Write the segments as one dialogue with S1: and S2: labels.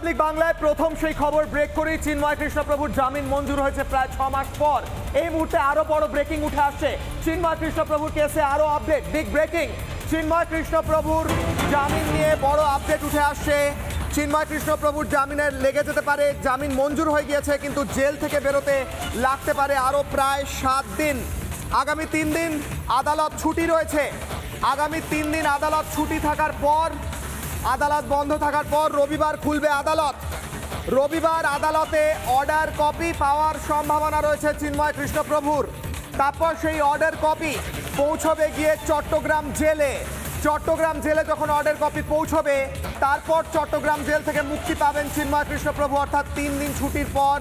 S1: Republic বাংলায় প্রথম সেই খবর ব্রেক করে চিন্ময় কৃষ্ণপ্রভুর জামিন মঞ্জুর হয়েছে প্রায় 6 মাস পর। এই মুহূর্তে আরো বড় ব্রেকিং উঠে আসছে চিন্ময় কৃষ্ণপ্রভুর কেসে। আরো আপডেট, বিগ ব্রেকিং। চিন্ময় কৃষ্ণপ্রভুর জামিন নিয়ে বড় আপডেট উঠে আসছে। চিন্ময় কৃষ্ণপ্রভুর জামিনের লেগে যেতে পারে, জামিন মঞ্জুর হয়ে গিয়েছে কিন্তু জেল থেকে বেরোতে লাগতে পারে আরো প্রায় 7 দিন। আগামী 3 দিন আদালত ছুটি রয়েছে। আগামী 3 দিন আদালত ছুটি থাকার পর, আদালত বন্ধ থাকার পর রবিবার খুলবে আদালত। রবিবার আদালতে অর্ডার কপি পাওয়ার সম্ভাবনা রয়েছে চিন্ময় কৃষ্ণপ্রভুর। তারপর সেই অর্ডার কপি পৌঁছবে গিয়ে চট্টগ্রাম জেলে। চট্টগ্রাম জেলে যখন অর্ডার কপি পৌঁছবে, তারপর চট্টগ্রাম জেল থেকে মুক্তি পাবেন চিন্ময় কৃষ্ণপ্রভু। অর্থাৎ 3 দিন ছুটির পর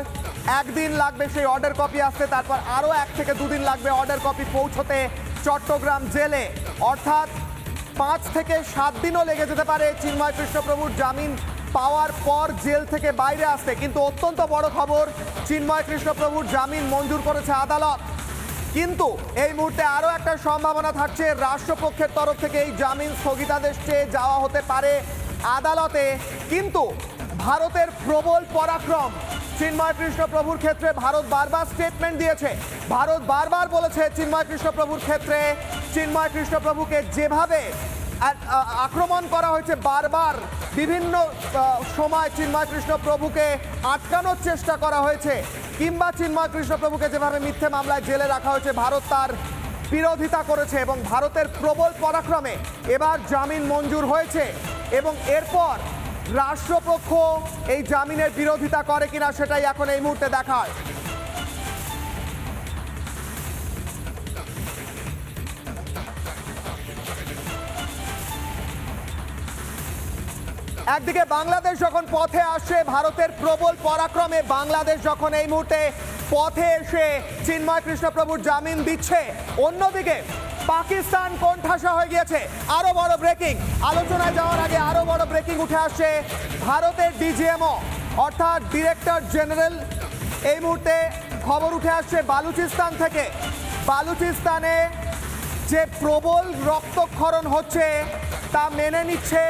S1: একদিন লাগবে সেই অর্ডার কপি আসতে, তারপর আরও 1 থেকে 2 দিন লাগবে অর্ডার কপি পৌঁছতে চট্টগ্রাম জেলে। অর্থাৎ 5 থেকে 7 দিনও লেগে যেতে পারে চিন্ময় কৃষ্ণপ্রভুর জামিন পাওয়ার পর জেল থেকে বাইরে আসতে। কিন্তু অত্যন্ত বড় খবর, চিন্ময় কৃষ্ণপ্রভুর জামিন মঞ্জুর করেছে আদালত। কিন্তু এই মুহূর্তে আরও একটা সম্ভাবনা থাকছে, রাষ্ট্রপক্ষের তরফ থেকে এই জামিন স্থগিতাদেশ চেয়ে যাওয়া হতে পারে আদালতে। কিন্তু ভারতের প্রবল পরাক্রম চিন্ময় কৃষ্ণপ্রভুর ক্ষেত্রে। ভারত বারবার স্টেটমেন্ট দিয়েছে, ভারত বারবার বলেছে চিন্ময় কৃষ্ণপ্রভুর ক্ষেত্রে চিন্ময় কৃষ্ণপ্রভুকে যেভাবে আক্রমণ করা হয়েছে, বারবার বিভিন্ন সময় চিন্ময় কৃষ্ণপ্রভুকে আটকানোর চেষ্টা করা হয়েছে, কিংবা চিন্ময় কৃষ্ণপ্রভুকে যেভাবে মিথ্যে মামলায় জেলে রাখা হয়েছে, ভারত তার বিরোধিতা করেছে। এবং ভারতের প্রবল পরাক্রমে এবার জামিন মঞ্জুর হয়েছে। এবং এরপর রাষ্ট্রপক্ষ এই জামিনের বিরোধিতা করে কিনা সেটাই এখন এই মুহূর্তে দেখার। একদিকে বাংলাদেশ যখন পথে আসে ভারতের প্রবল পরাক্রমে, বাংলাদেশ যখন এই মুহূর্তে পথে এসে চিন্ময় কৃষ্ণপ্রভুর জামিন দিচ্ছে, অন্যদিকে পাকিস্তান কোণঠাসা হয়ে গিয়েছে। আরো বড় ব্রেকিং, আলোচনায় যাওয়ার আগে আরো বড় ব্রেকিং উঠে আসছে ভারতের ডিজিএমও অর্থাৎ ডিরেক্টর জেনারেল। এই মুহূর্তে খবর উঠে আসছে বালুচিস্তান থেকে। বালুচিস্তানে যে প্রবল রক্তক্ষরণ হচ্ছে তা মেনে নিচ্ছে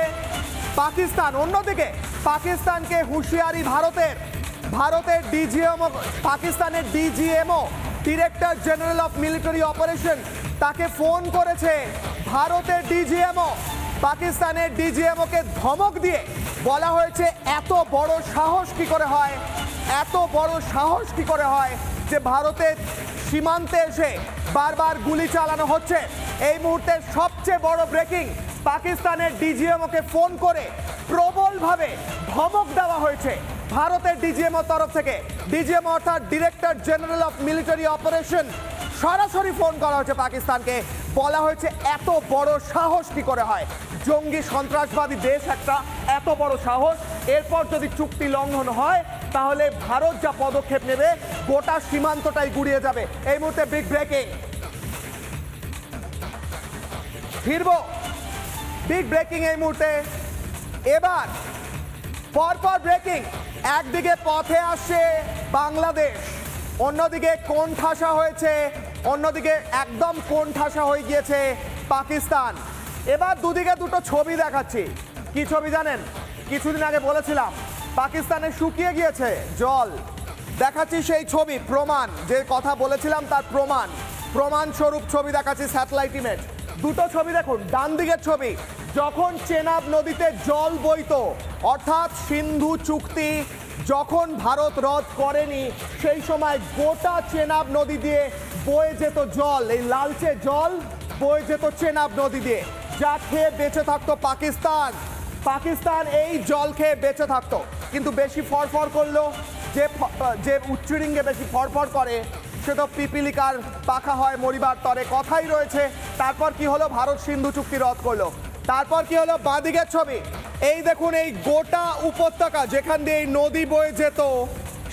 S1: পাকিস্তান। অন্যদিকে পাকিস্তানকে হুঁশিয়ারি ভারতের ডিজিএমও, পাকিস্তানের DGMO director general of military operation, তাকে ফোন করেছে ভারতের ডিজিএমও। পাকিস্তানের ডিজিএমওকে ধমক দিয়ে বলা হয়েছে এত বড় সাহস কি করে হয়, এত বড় সাহস কি করে হয় যে ভারতের সীমান্তে এসে বারবার গুলি চালানো হচ্ছে। এই মুহূর্তে সবচেয়ে বড় ব্রেকিং, পাকিস্তানের ডিজিএমওকে ফোন করে প্রবলভাবে ধমক দেওয়া হয়েছে ভারতের ডিজিএমও তরফ থেকে। ডিজিএমও অর্থাৎ director general of military operation, সরাসরি ফোন করা হয়েছে পাকিস্তানকে, বলা হয়েছে এত বড় সাহস কি করে হয়, জঙ্গি সন্ত্রাসবাদী দেশ একটা, এত বড় সাহস। এরপর যদি চুক্তি লঙ্ঘন হয় তাহলে ভারত যা পদক্ষেপ নেবে গোটা সীমান্তটাই গুড়িয়ে যাবে। এই মুহূর্তে বিগ ব্রেকিং, ফিরব বিগ ব্রেকিং এই মুহূর্তে। এবার পরপর ব্রেকিং, একদিকে পথে আসছে বাংলাদেশ, অন্যদিকে কোণঠাসা হয়েছে, অন্যদিকে একদম কোণঠাসা হয়ে গিয়েছে পাকিস্তান। এবার দুদিকে দুটো ছবি দেখাচ্ছি। কি ছবি জানেন? কিছুদিন আগে বলেছিলাম পাকিস্তানে শুকিয়ে গিয়েছে জল, দেখাচ্ছি সেই ছবি, প্রমাণ, যে কথা বলেছিলাম তার প্রমাণ স্বরূপ ছবি দেখাচ্ছি, স্যাটেলাইট ইমেজ। দুটো ছবি দেখুন। ডান দিকের ছবি, যখন চেনাব নদীতে জল বইতো, অর্থাৎ সিন্ধু চুক্তি যখন ভারত রদ করেনি, সেই সময় গোটা চেনাব নদী দিয়ে বয়ে যেত জল, এই লালচে জল বয়ে যেত চেনাব নদী দিয়ে, যা খেয়ে বেঁচে থাকতো পাকিস্তান এই জল খেয়ে বেঁচে থাকতো। কিন্তু বেশি ফরফর করলো, যে উচ্চৃঙ্গে বেশি ফরফর করে সে তো পিপিলিকার পাখা হয় মরিবার তরে, কথাই রয়েছে। তারপর কি হলো? ভারত সিন্ধু চুক্তি রদ করলো। তারপর কি হলো? বাঁদিকের ছবি, এই দেখুন, এই গোটা উপত্যকা যেখান দিয়ে এই নদী বয়ে যেত,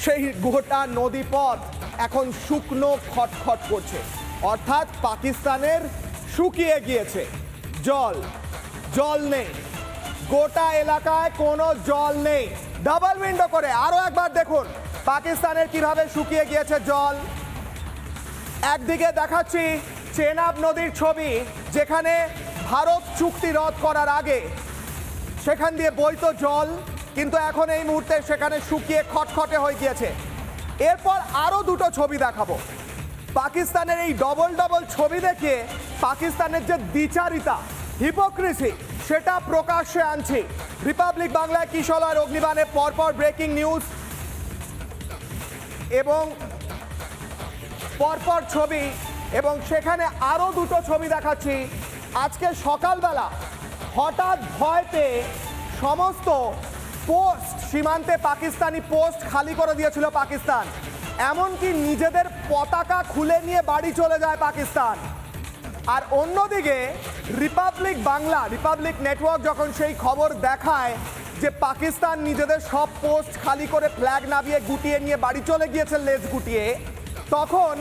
S1: সেই গোটা নদী পথ এখন শুকনো খটখট করছে। অর্থাৎ পাকিস্তানের শুকিয়ে গিয়েছে জল নেই, গোটা এলাকায় কোনো জল নেই। ডাবল উইন্ডো করে আরো একবার দেখুন পাকিস্তানের কিভাবে শুকিয়ে গিয়েছে জল। একদিকে দেখাচ্ছি চেনাব নদীর ছবি, যেখানে ভারত চুক্তি রদ করার আগে সেখান দিয়ে বইতো জল, কিন্তু এখন এই মুহূর্তে সেখানে শুকিয়ে খটখটে হয়ে গিয়েছে। এরপর আরও দুটো ছবি দেখাবো। পাকিস্তানের এই ডবল ডবল ছবি দেখে পাকিস্তানের যে দ্বিচারিতা, হিপোক্রেসি, সেটা প্রকাশ্যে আনছি। রিপাবলিক বাংলায় কিশলয়ের অগ্নিবাণে পরপর ব্রেকিং নিউজ এবং পরপর ছবি, এবং সেখানে আরও দুটো ছবি দেখাচ্ছি। আজকে সকালবেলা হঠাৎ ভয় পেয়ে সমস্ত পোস্ট, সীমান্তে পাকিস্তানি পোস্ট খালি করে দিয়েছিল পাকিস্তান। এমনকি নিজেদের পতাকা খুলে নিয়ে বাড়ি চলে যায় পাকিস্তান। আর অন্যদিকে রিপাবলিক বাংলা, রিপাবলিক নেটওয়ার্ক যখন সেই খবর দেখায় যে পাকিস্তান নিজেদের সব পোস্ট খালি করে ফ্ল্যাগ নামিয়ে গুটিয়ে নিয়ে বাড়ি চলে গিয়েছে লেজ গুটিয়ে, তখন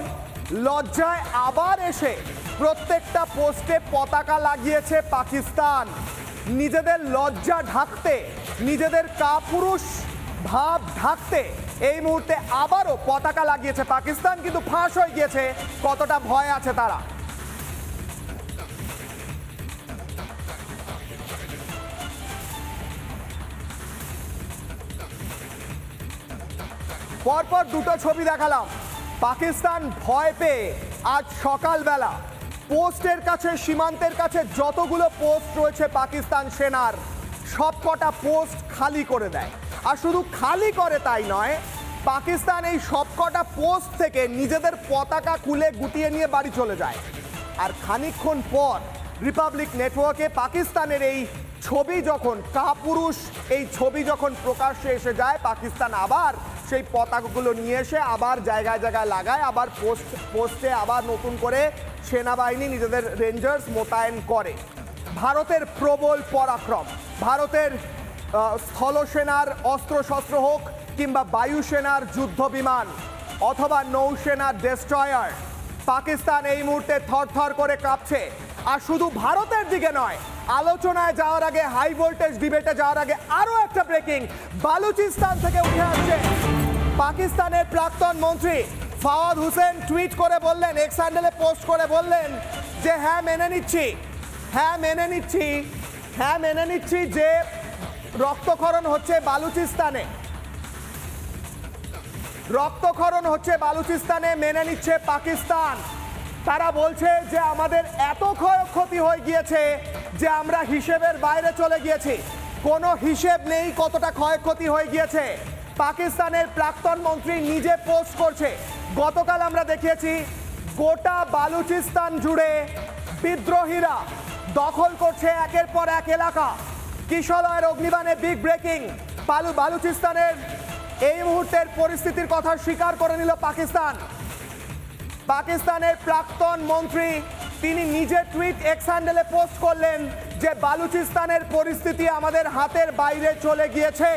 S1: লজ্জায় আবার এসে প্রত্যেকটা পোস্টে পতাকা লাগিয়েছে পাকিস্তান। নিজেদের লজ্জা ঢাকতে, নিজেদের কাপুরুষ ভাব ঢাকতে এই মুহূর্তে আবারও পতাকা লাগিয়েছে পাকিস্তান। কিন্তু ফাঁস হয়ে গিয়েছে কতটা ভয় আছে তারা। পরপর দুটো ছবি দেখালাম। পাকিস্তান ভয় পেয়ে আজ সকালবেলা পোস্টের কাছে, সীমান্তের কাছে যতগুলো পোস্ট রয়েছে পাকিস্তান সেনার, সবকটা পোস্ট খালি করে দেয়। আর শুধু খালি করে তাই নয়, পাকিস্তান এই সবকটা পোস্ট থেকে নিজেদের পতাকা খুলে গুটিয়ে নিয়ে বাড়ি চলে যায়। আর খানিকক্ষণ পর রিপাবলিক নেটওয়ার্কে পাকিস্তানের এই ছবি যখন, কাপুরুষ এই ছবি যখন প্রকাশ্যে এসে যায়, পাকিস্তান আবার সেই পতাকাগুলো নিয়ে এসে আবার জায়গায় জায়গায় লাগায়, আবার পোস্টে আবার নতুন করে সেনাবাহিনী নিজেদের রেঞ্জার্স মোতায়েন করে। ভারতের প্রবল পরাক্রম, ভারতের স্থলসেনার অস্ত্রশস্ত্র হোক কিংবা বায়ুসেনার যুদ্ধ বিমান অথবা নৌসেনার ডেস্ট্রয়ার, পাকিস্তান এই মুহূর্তে থরথর করে কাঁপছে। আর শুধু ভারতের দিকে নয়, আলোচনায় যাওয়ার আগে, হাই ভোল্টেজ ডিবেটে যাওয়ার আগে আরও একটা ব্রেকিং বালুচিস্তান থেকে উঠে আসছে। পাকিস্তানের প্রাক্তন মন্ত্রী ফাওয়াদ হোসেন টুইট করে বললেন, এক্স হ্যান্ডেলে পোস্ট করে বললেন যে হ্যাঁ মেনে নিচ্ছি যে রক্তক্ষরণ হচ্ছে বালুচিস্তানে, মেনে নিচ্ছে পাকিস্তান। তারা বলছে যে আমাদের এত ক্ষয়ক্ষতি হয়ে গিয়েছে যে আমরা হিসেবের বাইরে চলে গিয়েছি, কোনো হিসেব নেই কতটা ক্ষয়ক্ষতি হয়ে গিয়েছে। পাকিস্তানের প্রাক্তন মন্ত্রী নিজে পোস্ট করছে। গতকাল আমরা দেখিয়েছি গোটা বালুচিস্তান জুড়ে বিদ্রোহীরা দখল করছে একের পর এক এলাকা। কিশলয়ের অগ্নিবাণে বিগ ব্রেকিং। বালুচিস্তানের এই মুহূর্তের পরিস্থিতির কথা স্বীকার করে নিল পাকিস্তান। পাকিস্তানের প্রাক্তন মন্ত্রী তিনি নিজে টুইট এক্স হ্যান্ডেলে পোস্ট করলেন যে বালুচিস্তানের পরিস্থিতি আমাদের হাতের বাইরে চলে গিয়েছে।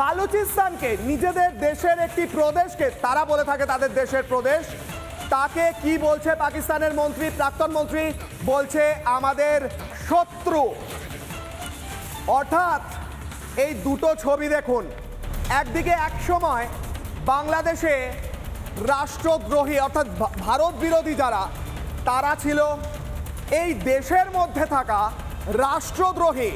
S1: বালুচিস্তানকে, নিজেদের দেশের একটি প্রদেশকে তারা বলে থাকে তাদের দেশের প্রদেশ, তাকে কি বলছে পাকিস্তানের মন্ত্রী, প্রাক্তন মন্ত্রী বলছে আমাদের শত্রু। অর্থাৎ এই দুটো ছবি দেখুন, একদিকে একসময় বাংলাদেশে রাষ্ট্রদ্রোহী অর্থাৎ ভারত বিরোধী যারা, তারা ছিল এই দেশের মধ্যে থাকা রাষ্ট্রদ্রোহী,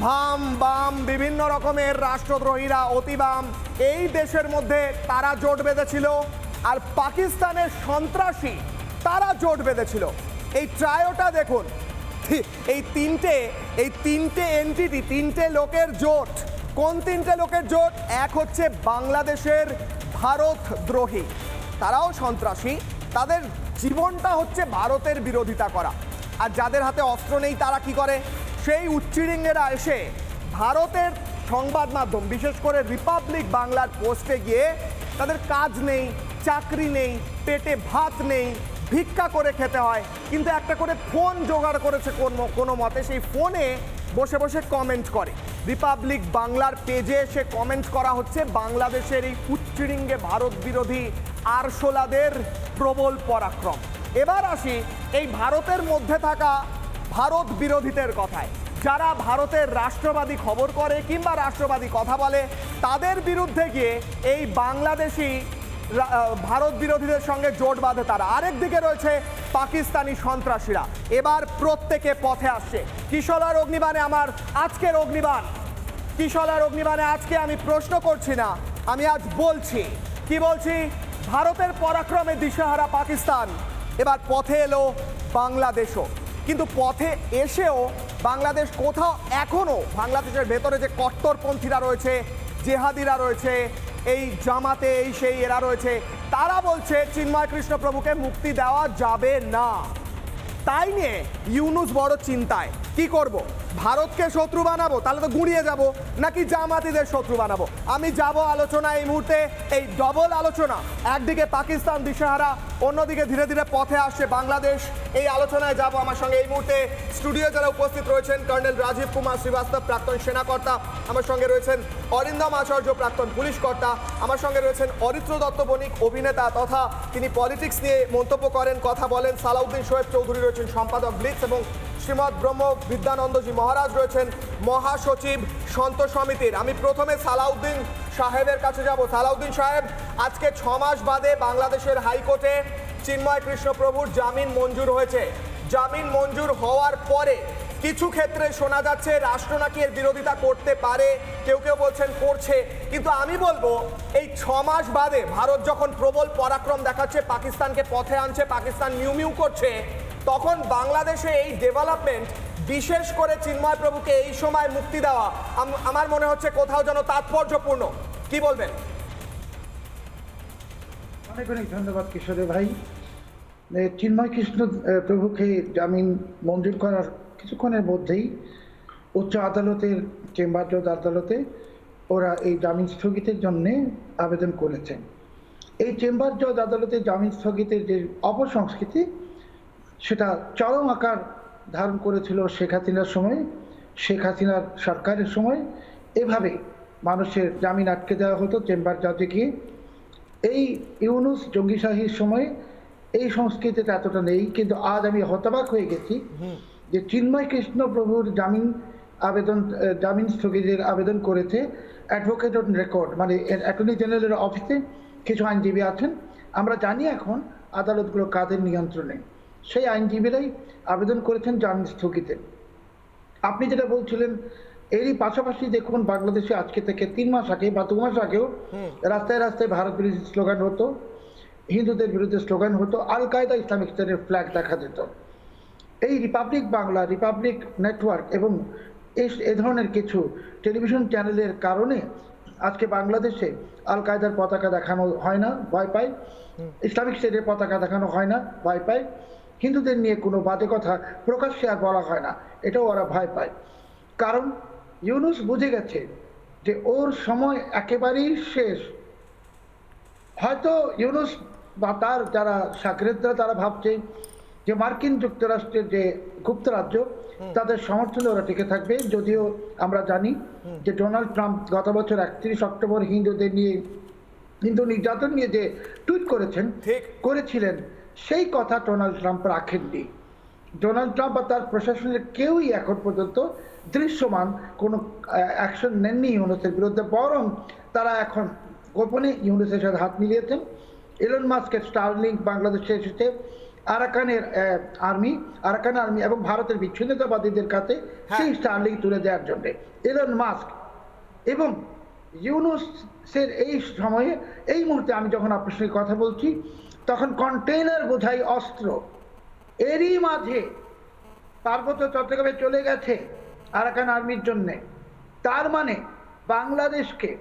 S1: ভাম বাম বিভিন্ন রকমের রাষ্ট্রদ্রোহীরা, অতিবাম, এই দেশের মধ্যে তারা জোট বেঁধেছিল। আর পাকিস্তানের সন্ত্রাসী তারা জোট বেঁধেছিল। এই ট্রায়োটা দেখুন, এই তিনটে এন্টিটি, তিনটে লোকের জোট। কোন তিনটে লোকের জোট? এক হচ্ছে বাংলাদেশের ভারতদ্রোহী, তারাও সন্ত্রাসী, তাদের জীবনটা হচ্ছে ভারতের বিরোধিতা করা। আর যাদের হাতে অস্ত্র নেই তারা কি করে? সেই উচ্চিরিঙ্গেরা এসে ভারতের সংবাদ মাধ্যম, বিশেষ করে রিপাবলিক বাংলার পোস্টে গিয়ে তাদের কাজ নেই, চাকরি নেই, পেটে ভাত নেই, ভিক্ষা করে খেতে হয়, কিন্তু একটা করে ফোন জোগাড় করেছে কোনো মতে, সেই ফোনে বসে বসে কমেন্ট করে। রিপাবলিক বাংলার পেজে এসে কমেন্ট করা হচ্ছে বাংলাদেশের এই উচ্চিরিঙ্গে ভারত বিরোধী আরশোলাদের প্রবল পরাক্রম। এবার আসি এই ভারতের মধ্যে থাকা ভারত বিরোধীদের কথায়। যারা ভারতের রাষ্ট্রবাদী খবর করে কিংবা রাষ্ট্রবাদী কথা বলে, তাদের বিরুদ্ধে গিয়ে এই বাংলাদেশি ভারত বিরোধীদের সঙ্গে জোট বাঁধে তারা। আরেকদিকে রয়েছে পাকিস্তানি সন্ত্রাসীরা। এবার প্রত্যেকে পথে আসছে। কিশলয়ের অগ্নিবাণে আমার আজকের অগ্নিবাণ। কিশোর অগ্নিবাণে আজকে আমি প্রশ্ন করছি না, আমি আজ বলছি। কি বলছি? ভারতের পরাক্রমে দিশেহারা পাকিস্তান এবার পথে এলো বাংলাদেশও। কিন্তু পথে এসেও বাংলাদেশ কোথাও এখনো বাংলাদেশের ভেতরে যে কট্টরপন্থীরা রয়েছে, জেহাদিরা রয়েছে, এই জামাতে এই সেই এরা রয়েছে, তারা বলছে চিন্ময় কৃষ্ণপ্রভুকে মুক্তি দেওয়া যাবে না। তাই নিয়ে ইউনুস বড় চিন্তায়। কি করব? ভারতকে শত্রু বানাবো, তাহলে তো গুঁড়িয়ে যাব, নাকি জামাতিদের শত্রু বানাবো? আমি যাব আলোচনা এই মুহূর্তে, এই ডবল আলোচনা। একদিকে পাকিস্তান দিশেহারা, অন্যদিকে ধীরে ধীরে পথে আসছে বাংলাদেশ। এই আলোচনায় যাব। আমার সঙ্গে এই মুহূর্তে স্টুডিও যারা উপস্থিত রয়েছেন, কর্নেল রাজীব কুমার শ্রীবাস্তব, প্রাক্তন সেনাকর্তা। আমার সঙ্গে রয়েছেন অরিন্দম আচার্য, প্রাক্তন পুলিশ কর্তা। আমার সঙ্গে রয়েছেন অরিত্র দত্ত বণিক, অভিনেতা তথা তিনি পলিটিক্স নিয়ে মন্তব্য করেন, কথা বলেন। সালাউদ্দিন শোয়েব চৌধুরী রয়েছেন সম্পাদক ব্লিটস, এবং শ্রীমৎ ব্রহ্ম বিদ্যানন্দজি মহারাজ রয়েছেন মহাসচিব সন্ত সমিতির। আমি প্রথমে সালাউদ্দিন সাহেবের কাছে যাব। সালাউদ্দিন সাহেব, আজকে 6 মাস বাদে বাংলাদেশের হাইকোর্টে চিন্ময় কৃষ্ণপ্রভুর জামিন মঞ্জুর হয়েছে। জামিন মঞ্জুর হওয়ার পরে কিছু ক্ষেত্রে শোনা যাচ্ছে রাষ্ট্র নাকি এর বিরোধিতা করতে পারে, কেউ কেউ বলছেন করছে। কিন্তু আমি বলবো এই 6 মাস বাদে ভারত যখন প্রবল পরাক্রম দেখাচ্ছে, পাকিস্তানকে পথে আনছে, পাকিস্তান মিউ মিউ করছে, তখন বাংলাদেশে এই ডেভেলপমেন্ট, বিশেষ করে চিন্ময় প্রভুকে এই সময় মুক্তি দেওয়া, আমার মনে হচ্ছে কোথাও যেন তাৎপর্যপূর্ণ। কি বলবেন?
S2: অনেক অনেক ধন্যবাদ কিশোর ভাই। চিন্ময় কৃষ্ণ প্রভুকে জামিন মঞ্জুর করার কিছুক্ষণের মধ্যেই উচ্চ আদালতের চেম্বার জজ আদালতে ওরা এই জামিন স্থগিতের জন্য আবেদন করেছেন। এই চেম্বার জজ আদালতে জামিন স্থগিতের যে অপসংস্কৃতি, সেটা চরম আকার ধারণ করেছিল শেখ হাসিনার সময়, শেখ হাসিনার সরকারের সময়। এভাবে মানুষের জামিন আটকে দেওয়া হতো চেম্বার জজে গিয়ে। এই ইউনুস জঙ্গিশাহীর সময় এই সংস্কৃতিটা এতটা নেই। কিন্তু আজ আমি হতবাক হয়ে গেছি যে চিন্ময় কৃষ্ণ প্রভুর জামিন স্থগিতের আবেদন করেছে অ্যাডভোকেট অন রেকর্ড, মানে অ্যাটর্নি জেনারেলের অফিসে কিছু আইনজীবী আছেন। আমরা জানি এখন আদালতগুলো কাদের নিয়ন্ত্রণে, সেই আইনজীবীরাই আবেদন করেছেন জামিন স্থগিতে। আপনি যেটা বলছিলেন, এরই পাশাপাশি দেখুন বাংলাদেশে আজকে থেকে 3 মাস আগে বা 2 মাস আগেও রাস্তায় রাস্তায় ভারত বিরোধী স্লোগান হতো, হিন্দুদের বিরুদ্ধে স্লোগান হতো, আল কায়দা ইসলামিক স্টেটের ফ্ল্যাগ দেখা যেত। এই রিপাবলিক বাংলা, রিপাবলিক নেটওয়ার্ক এবং এ ধরনের কিছু টেলিভিশন চ্যানেলের কারণে আজকে বাংলাদেশে আল কায়দার পতাকা দেখানো হয় না, ভয় পায়। ইসলামিক স্টেটের পতাকা দেখানো হয় না, ভয় পায়। হিন্দুদের নিয়ে কোনো বাজে কথা প্রকাশ্যে আর বলা হয় না, এটাও ওরা ভয় পায়। কারণ ইউনুস বুঝে গেছে যে ওর সময় একেবারেই শেষ। হয়তো ইউনুস বা তার যারা শাগরেদরা তারা ভাবছে যে মার্কিন যুক্তরাষ্ট্রের যে গুপ্তরাজ্য, তাদের সমর্থনে ওরা টিকে থাকবে। যদিও আমরা জানি যে ডোনাল্ড ট্রাম্প গত বছর 31 অক্টোবর হিন্দু নির্যাতন নিয়ে যে টুইট করেছিলেন, সেই কথা ডোনাল্ড ট্রাম্প রাখেননি। ডোনাল্ড ট্রাম্প বা তার প্রশাসনের কেউই এখন পর্যন্ত দৃশ্যমান কোনো অ্যাকশন নেননি ইউনুসের বিরুদ্ধে, বরং তারা এখন গোপনে ইউনুসের সাথে হাত মিলিয়েছেন। এলন মাস্কের স্টারলিংক বাংলাদেশে এসেছে আরাকান আর্মি এবং ভারতের বিচ্ছিন্নতাবাদীদের কাছে সেই স্টারলিংক তুলে দেওয়ার জন্য এলন মাস্ক এবং ইউনুসের এই সময়ে, এই মুহূর্তে আমি যখন আপনার সঙ্গে কথা বলছি, তখন কন্টেইনার বোঝাই অস্ত্র এরই মাঝে পার্বত্য চট্টগ্রামে চলে গেছে আরাকান আর্মির জন্যে। তার মানে বাংলাদেশকে,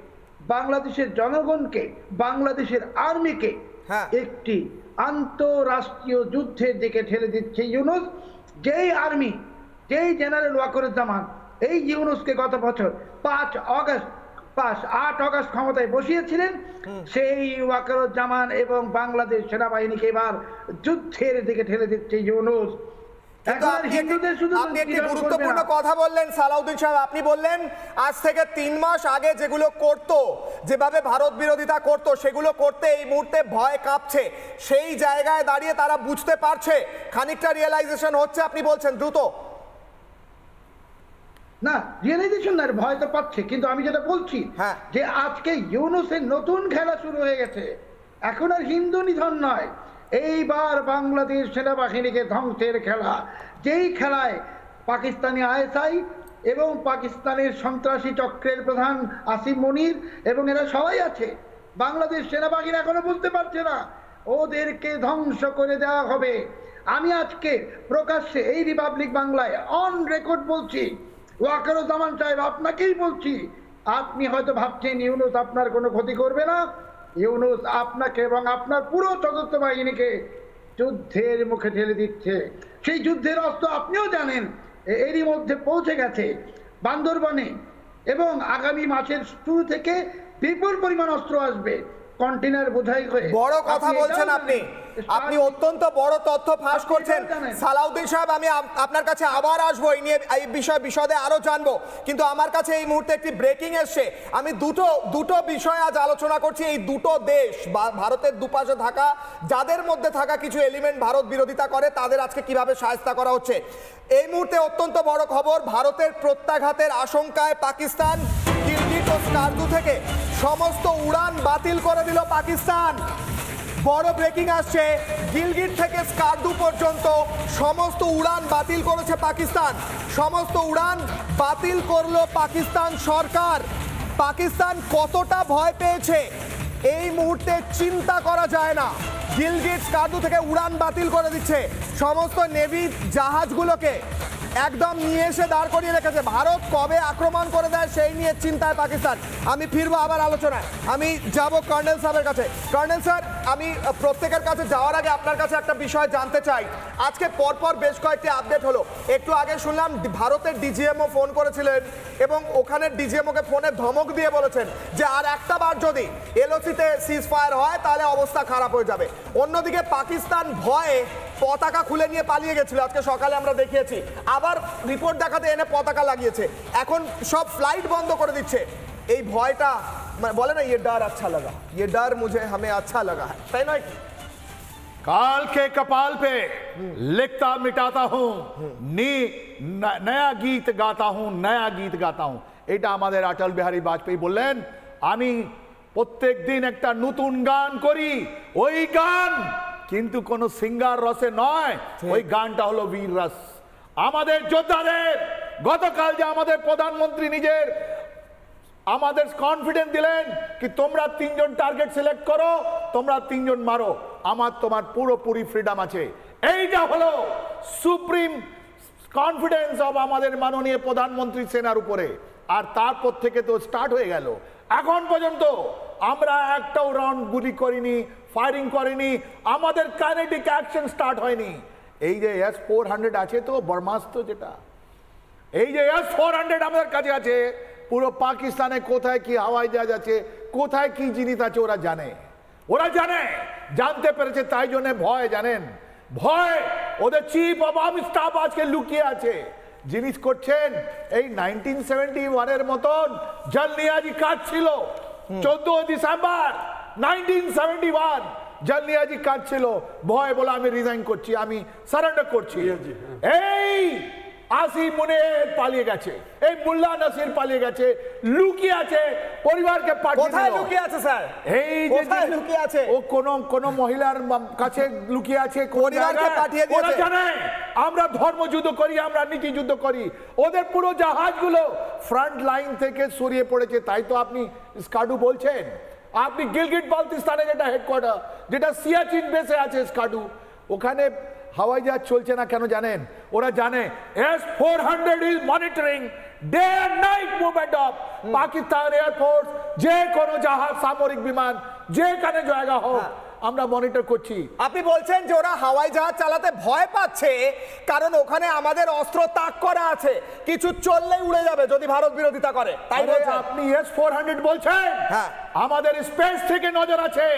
S2: বাংলাদেশের জনগণকে, বাংলাদেশের আর্মিকে একটি আন্তঃরাষ্ট্রীয় যুদ্ধের দিকে ঠেলে দিচ্ছে ইউনুস। যেই আর্মি, যেই জেনারেল ওয়াকারুজ্জামান এই ইউনুসকে গত বছর 8 আগস্ট ক্ষমতায় বসিয়েছিলেন, সেই ওয়াকারুজ্জামান এবং বাংলাদেশ সেনাবাহিনীকে এবার যুদ্ধের দিকে ঠেলে দিচ্ছে ইউনুস।
S1: আপনি একটি গুরুত্বপূর্ণ কথা বললেন সালাউদ্দিন সাহেব। আপনি বললেন আজ থেকে 3 মাস আগে যেগুলো করতো, যেভাবে ভারত বিরোধিতা করতো, সেগুলো করতে এই মুহূর্তে ভয় কাঁপছে। সেই জায়গায় দাঁড়িয়ে তারা বুঝতে পারছে, খানিকটা রিয়েলাইজেশন হচ্ছে, আপনি বলছেন দ্রুত।
S2: না, রিয়েলাইজেশন না, ভয় তো পাচ্ছে। কিন্তু আমি যেটা বলছি যে আজকে ইউনুসের নতুন খেলা শুরু হয়ে গেছে। এখন আর হিন্দু নিধন নয়, এইবার বাংলাদেশ সেনাবাহিনীকে ধ্বংসের খেলা। যেই খেলায় পাকিস্তানি আইএসআই এবং পাকিস্তানের সন্ত্রাসী চক্রের প্রধান আসিফ মনির এবং এরা সবাই আছে। বাংলাদেশ সেনাবাহিনী এখনো বুঝতে পারছে না, ওদেরকে ধ্বংস করে দেওয়া হবে। আমি আজকে প্রকাশ্যে এই রিপাবলিক বাংলায় অন রেকর্ড বলছি, ওয়াকারুজ্জামান সাহেব আপনাকেই বলছি, আপনি হয়তো ভাবছেন ইউনূস আপনার কোনো ক্ষতি করবে না, ইউনূস আপনাকে এবং আপনার পুরো সশস্ত্র বাহিনীকে যুদ্ধের মুখে ঠেলে দিচ্ছে। সেই যুদ্ধের অস্ত্র আপনিও জানেন এরই মধ্যে পৌঁছে গেছে বান্দরবনে, এবং আগামী মাসের শুরু থেকে বিপুল পরিমাণ অস্ত্র আসবে কন্টেনার বোঝাই হয়ে।
S1: বড় কথা বলছেন আপনি, আপনি অত্যন্ত বড় তথ্য ফাঁস করছেন। সালাউদ্দিন সাহেব, আমি আপনার কাছে আবার আসবো, এই নিয়ে এই বিষয় বিশদে আরো জানবো, কিন্তু আমার কাছে এই মুহূর্তে একটি ব্রেকিং এসছে। আমি দুটো বিষয় আজ আলোচনা করছি। এই দুটো দেশ, ভারতের দুপাশে থাকা, যাদের মধ্যে থাকা কিছু এলিমেন্ট ভারত বিরোধিতা করে, তাদের আজকে কিভাবে শায়েস্তা করা হচ্ছে। এই মুহূর্তে অত্যন্ত বড় খবর, ভারতের প্রত্যাঘাতের আশঙ্কায় পাকিস্তান গিলগিট ও স্কারদু থেকে সমস্ত উড়ান বাতিল করে দিল পাকিস্তান। বড় ব্রেকিং আসছে, গিলগিট থেকে স্কারদু পর্যন্ত সমস্ত উড়ান বাতিল করেছে পাকিস্তান। সমস্ত উড়ান বাতিল করলো পাকিস্তান সরকার। পাকিস্তান কতটা ভয় পেয়েছে এই মুহূর্তে চিন্তা করা যায় না। গিলগিট স্কারদু থেকে উড়ান বাতিল করে দিচ্ছে, সমস্ত নেভি জাহাজগুলোকে একদম নিয়ে এসে দাঁড় করিয়ে রেখেছে। ভারত কবে আক্রমণ করে দেয় সেই নিয়ে চিন্তায় পাকিস্তান। আমি ফিরবো আবার আলোচনায়, আমি যাব কর্নেল সাহেবের কাছে। কর্নেল স্যার, আমি প্রত্যেকের কাছে যাওয়ার আগে আপনার কাছে একটা বিষয় জানতে চাই। আজকে পরপর বেশ কয়েকটি আপডেট হলো। একটু আগে শুনলাম ভারতের ডিজিএমও ফোন করেছিলেন এবং ওখানে ডিজিএমওকে ফোনে ধমক দিয়ে বলেছেন যে আর একটা বার যদি এলওসিতে সিজ ফায়ার হয় তাহলে অবস্থা খারাপ হয়ে যাবে। অন্যদিকে পাকিস্তান ভয়ে পতাকা খুলে নিয়ে পালিয়ে গেছিল, আজকে সকালে আমরা দেখিয়েছি। আবার রিপোর্ট দেখাতে এনে পতাকা লাগিয়েছে, এখন সব ফ্লাইট বন্ধ করে দিচ্ছে। এই ভয়টা বলে না, ये डर अच्छा लगा, ये डर मुझे हमें अच्छा लगा है, তাই নয়?
S3: काल के कपाल पे लिखता मिटाता हूं, नया गीत गाता हूं, नया गीत गाता हूं। এটা আমাদের অটল বিহারী বাজপেয়ী বললেন, আমি প্রত্যেক দিন একটা নতুন গান করি। ওই গান কিন্তু কোন সিঙ্গার রসে নয়, ওই গানটা হলো বীর রস। আমাদের যোদ্ধাদের গতকাল যে আমাদের প্রধানমন্ত্রী নিজের আমাদের কনফিডেন্স দিলেন কি তোমরা তিনজন টার্গেট সিলেক্ট করো, তোমরা তিনজন মারো, আমার তোমার পুরোপুরি ফ্রিডম আছে। এইটা হলো সুপ্রিম কনফিডেন্স অফ আমাদের মাননীয় প্রধানমন্ত্রী সেনার উপরে। আর তারপর থেকে তো স্টার্ট হয়ে গেল, এখন পর্যন্ত আমরা একটাও রাউন্ড গুলি করিনি, ফায়ারিং করিনি, আমাদের কাইনেটিক অ্যাকশন স্টার্ট হয়নি। এই যে S-400 আছে তো ব্রহ্মাস্ত্র, যেটা এই যে S-400 আমাদের কাছে আছে, পুরো পাকিস্তানে কোথায় কি হাওয়াই জাহাজ আছে, কোথায় কি জিনিস আছে ওরা জানে, জানতে পেরেছে, তাই জন্য ভয়, জানেন ভয়। ওদের চিফ অফ আর্মি স্টাফ আজকে লুকিয়ে আছে, জিনিস করছেন। এই 1971 মতন জলনিয়াজি কাজ ছিল, 14 ডিসেম্বর 1971 জলনিয়াজি কাজ ছিল। ভয় বলে আমি রিজাইন করছি, আমি সারেন্ডার করছি। এই আসিফ মুনির পালিয়ে গেছে, এই মোল্লা নাসির পালিয়ে গেছে, লুকিয়ে আছে, পরিবারকে পাঠিয়ে দিল।
S1: কোথায় লুকিয়ে আছে স্যার?
S3: এই যে
S1: লুকিয়ে আছে,
S3: ও কোন মহিলার কাছে লুকিয়ে আছে,
S1: পরিবারকে পাঠিয়ে দিয়েছে।
S3: ওরা জানে আমরা ধর্মযুদ্ধ করি, আমরা নীতি যুদ্ধ করি। ওদের পুরো জাহাজগুলো ফ্রন্ট লাইন থেকে সরিয়ে পড়েছে, তাই তো আপনি স্কাডু বলছেন। আপনি গিলগিট বালতিস্তানে যেটা হেডকোয়ার্টার, যেটা সিয়াচিন বেসে আছে স্কাডু, ওখানে হাওয়াই জাহাজ চলছে না কেন জানেন? ওরা জানে S-400 is monitoring day and night movement of Pakistan air force. যে কোনো জাহাজ, সামরিক বিমান, যেখানে জায়গা হোক, আমরা মনিটর করছি।
S1: আপনি বলছেন যে ওরা হাওয়াই জাহাজ চালাতে ভয় পাচ্ছে কারণ ওখানে আমাদের অস্ত্র তাক করা আছে, কিছু চললেই উড়ে যাবে যদি ভারত বিরোধিতা করে, তাই বলছেন
S3: আপনি S-400 বলছেন?
S1: হ্যাঁ,
S3: আমাদের স্পেস থেকে নজর আছে,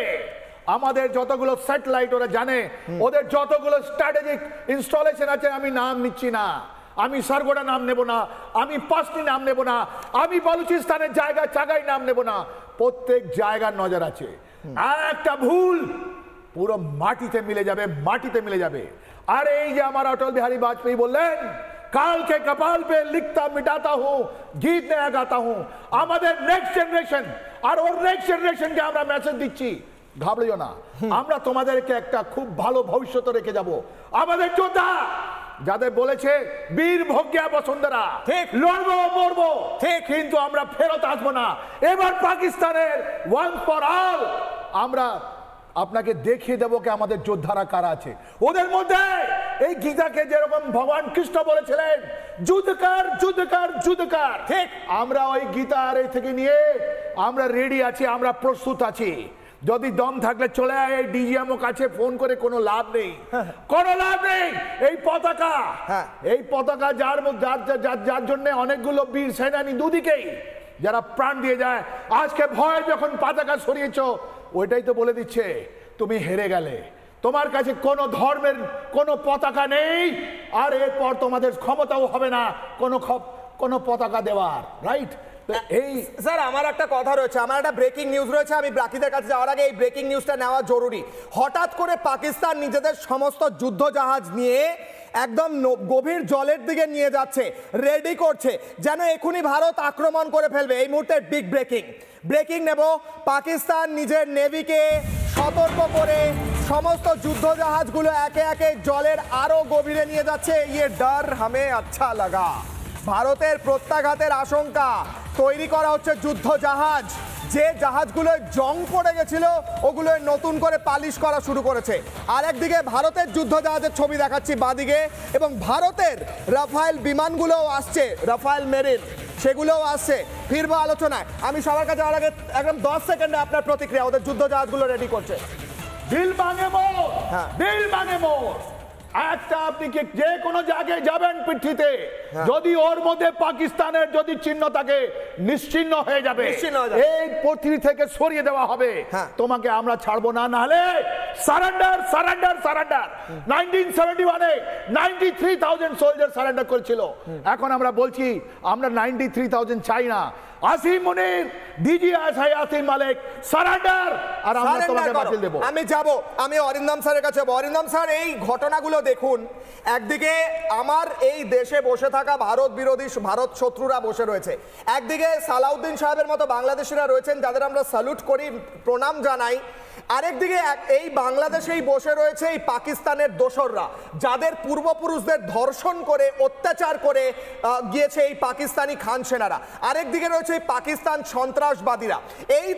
S3: আমাদের যতগুলো স্যাটেলাইট ওরা জানে, ওদের যতগুলো স্ট্র্যাটেজিক ইনস্টলেশন আছে, আমি নাম নিচ্ছি না, আমি সারগোডা নাম নেব না, আমি পাঁচটি নাম নেব না, আমি বালুচিস্তানের জায়গায় নাম নেব না, প্রত্যেক জায়গার নজর আছে। একটা ভুল পুরো মাটিতে মিলে যাবে, মাটিতে মিলে যাবে। আর এই যে আমার অটল বিহারী বাজপেয়ী বললেন, কাল কে কপাল পে লিখতা মিটাতা হুঁ, গীত নয়া গাতা হুঁ। আমাদের নেক্সট জেনারেশন আর ওর নেক্সট জেনারেশনকে আমরা মেসেজ দিচ্ছি, ঘাবড়িও না, আমরা তোমাদেরকে একটা খুব ভালো ভবিষ্যৎ রেখে যাব। আমাদের যোদ্ধা যাদের বলেছে বীর ভোগ্যা বসুন্ধরা,
S1: ঠিক,
S3: লড়বো মরবো,
S1: ঠিক,
S3: কিন্তু আমরা ফেরত আসবো না। এবার পাকিস্তানের ওয়ান্স ফর অল আমরা আপনাকে দেখিয়ে দেবো কি আমাদের যোদ্ধারা কারা আছে। ওদের মধ্যে এই গীতাকে যেরকম ভগবান কৃষ্ণ বলেছিলেন যুদ্ধকার যুদ্ধকার যুদ্ধকার, ঠিক আমরা ওই গীতার এই থেকে নিয়ে আমরা রেডি আছি, আমরা প্রস্তুত আছি। যদি দম থাকলে চলে আয় এই ডিজিএমও কাছে ফোন করে, কোনো লাভ নেই, কোনো লাভ নেই। এই পতাকা, এই পতাকা যার জন্য অনেকগুলো বীর সেনানী দুদিকেই যারা প্রাণ দিয়ে যায়, আজকে ভয় যখন পতাকা সরিয়েছ ওইটাই তো বলে দিচ্ছে তুমি হেরে গেলে, তোমার কাছে কোনো ধর্মের কোনো পতাকা নেই, আর এরপর তোমাদের ক্ষমতাও হবে না কোনো পতাকা দেওয়ার, রাইট? এই
S1: স্যার আমার একটা কথা রয়েছে, আমার একটা ব্রেকিং নিউজ রয়েছে, আমি বাকিদের কাছে যাওয়ার আগে এই ব্রেকিং নিউজটা নেওয়া জরুরি। হঠাৎ করে পাকিস্তান নিজেদের সমস্ত যুদ্ধ জাহাজ নিয়ে একদম গভীর জলের দিকে নিয়ে যাচ্ছে, রেডি করছে, যেন এখনই ভারত আক্রমণ করে ফেলবে। এই মুহূর্তে বিগ ব্রেকিং নেব। পাকিস্তান নিজের নেভিকে সতর্ক করে সমস্ত যুদ্ধ জাহাজগুলো একে একে জলের আরো গভীরে নিয়ে যাচ্ছে। ইয়ে ডর হামে আচ্ছা লাগা। ভারতের প্রত্যাঘাতের আশঙ্কা তৈরি করা হচ্ছে যুদ্ধ জাহাজ, যে জাহাজগুলো জং পড়ে গেছিল ওগুলো নতুন করে পালিশ করা শুরু করেছে। আর একদিকে ভারতের যুদ্ধ জাহাজের ছবি দেখাচ্ছি বাদিকে, এবং ভারতের রাফায়েল বিমানগুলোও আসছে, রাফায়েল মেরিন সেগুলোও আসছে। ফিরবো আলোচনায়। আমি সবার কাছে যাওয়ার আগে একদম 10 সেকেন্ডে আপনার প্রতিক্রিয়া। ওদের যুদ্ধ জাহাজগুলো রেডি করছে।
S3: দিল ভাঙে মোর, দিল ভাঙে মোর। একটা আপনি কি যে কোনো জায়গায় যাবেন পৃথিবীতে, যদি ওর মধ্যে পাকিস্তানের যদি চিহ্ন থাকে নিশ্চিহ্ন হয়ে যাবে, এই পৃথিবী থেকে সরিয়ে দেওয়া হবে। তোমাকে আমরা ছাড়বো না, নাহলে সারেন্ডার সারেন্ডার সারেন্ডার। 1971-এ 93,000 সোলজার সারেন্ডার করেছিল। এখন আমরা বলছি আমরা 93,000 চাই না। আসিম মুনির, ডিজিএসআই আসিম মালিক সারেন্ডার, আর আমরা তোমাকে বাতিল দেব।
S1: আমি যাব, আমি অরিন্দম স্যারের কাছে যাব। অরিন্দম স্যার, এই ঘটনাগুলো দেখুন। একদিকে আমার এই দেশে বসে থাকা ভারত বিরোধী, ভারত শত্রুরা বসে রয়েছে, একদিকে সালাউদ্দিন সাহেবের মতো বাংলাদেশিরা রয়েছেন যাদের আমরা স্যালুট করি, প্রণাম জানাই। আরেকদিকে এই বাংলাদেশেই বসে রয়েছে এই পাকিস্তানের দোসররা, যাদের পূর্বপুরুষদের ধর্ষণ করে অত্যাচার করে গিয়েছে এই পাকিস্তানি খান সেনারা। আরেকদিকে রয়েছে এই পাকিস্তান সন্ত্রাসবাদীরা। এই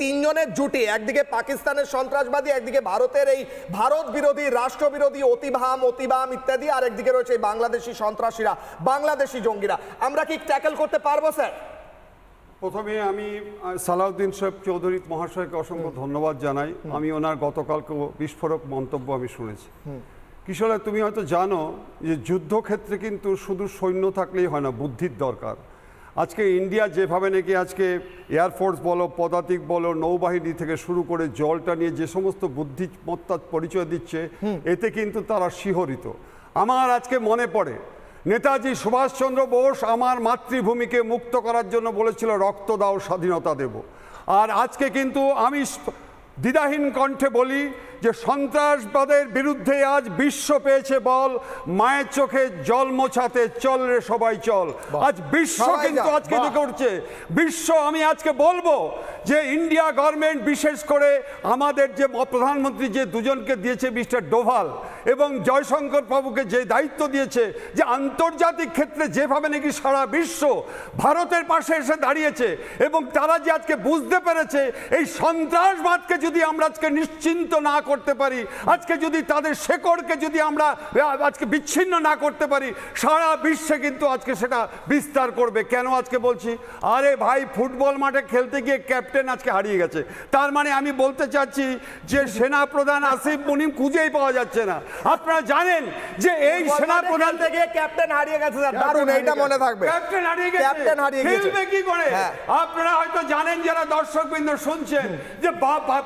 S1: তিনজনের জুটি, একদিকে পাকিস্তানের সন্ত্রাসবাদী, একদিকে ভারতের এই ভারত বিরোধী, রাষ্ট্রবিরোধী অতিবাম ইত্যাদি, আরেকদিকে রয়েছে এই বাংলাদেশি সন্ত্রাসীরা, বাংলাদেশি জঙ্গিরা। আমরা কি ট্যাকেল করতে পারবো স্যার?
S4: প্রথমে আমি সালাউদ্দিন সাহেব চৌধুরী মহাশয়কে অসংখ্য ধন্যবাদ জানাই। আমি ওনার গতকালকে বিস্ফোরক মন্তব্য আমি শুনেছি। কিশোরা, তুমি হয়তো জানো যে যুদ্ধক্ষেত্রে কিন্তু শুধু সৈন্য থাকলেই হয় না, বুদ্ধির দরকার। আজকে ইন্ডিয়া যেভাবে নাকি আজকে এয়ারফোর্স বলো, পদাতিক বলো, নৌবাহিনী থেকে শুরু করে জলটা নিয়ে যে সমস্ত বুদ্ধিমত্তার পরিচয় দিচ্ছে, এতে কিন্তু তারা শিহরিত। আমার আজকে মনে পড়ে নেতাজি সুভাষচন্দ্র বোস আমার মাতৃভূমিকে মুক্ত করার জন্য বলেছিল রক্ত দাও স্বাধীনতা দেব। আর আজকে কিন্তু আমি দ্বিধাহীন কণ্ঠে বলি যে সন্ত্রাসবাদের বিরুদ্ধে আজ বিশ্ব পেয়েছে বল, মায়ের চোখে জল মোছাতে চল রে সবাই চল। আজ বিশ্ব কিন্তু আজকে দিকে উঠছে বিশ্ব। আমি আজকে বলবো যে ইন্ডিয়া গভর্নমেন্ট, বিশেষ করে আমাদের যে প্রধানমন্ত্রী যে দুজনকে দিয়েছে, মিস্টার ডোভাল এবং জয়শঙ্কর বাবুকে যে দায়িত্ব দিয়েছে, যে আন্তর্জাতিক ক্ষেত্রে যেভাবে নাকি সারা বিশ্ব ভারতের পাশে এসে দাঁড়িয়েছে, এবং তারা যে আজকে বুঝতে পেরেছে এই সন্ত্রাসবাদকে যদি আমরা আজকে নিশ্চিন্ত না করতে পারি, আজকে যদি তাদের শেকড়কে যদি আমরা আজকে বিচ্ছিন্ন না করতে পারি, সারা বিশ্বে কিন্তু আজকে সেটা বিস্তার করবে। কেন আজকে বলছি? আরে ভাই, ফুটবল মাঠে খেলতে গিয়ে ক্যাপ্টেন আজকে হারিয়ে গেছে, তার মানে আমি বলতে চাচ্ছি যে সেনা প্রধান আসিফ মুনিম খুঁজেই পাওয়া যাচ্ছে না। আপনারা জানেন যে এই সেনা প্রধান থেকে ক্যাপ্টেন হারিয়ে গেছে, দারুণ, এইটা মনে থাকবে, ক্যাপ্টেন হারিয়ে গেছে, ক্যাপ্টেন হারিয়ে গেছে, খেলবে কি করে? আপনারা হয়তো জানেন, যারা দর্শকবৃন্দ শুনছেন, যে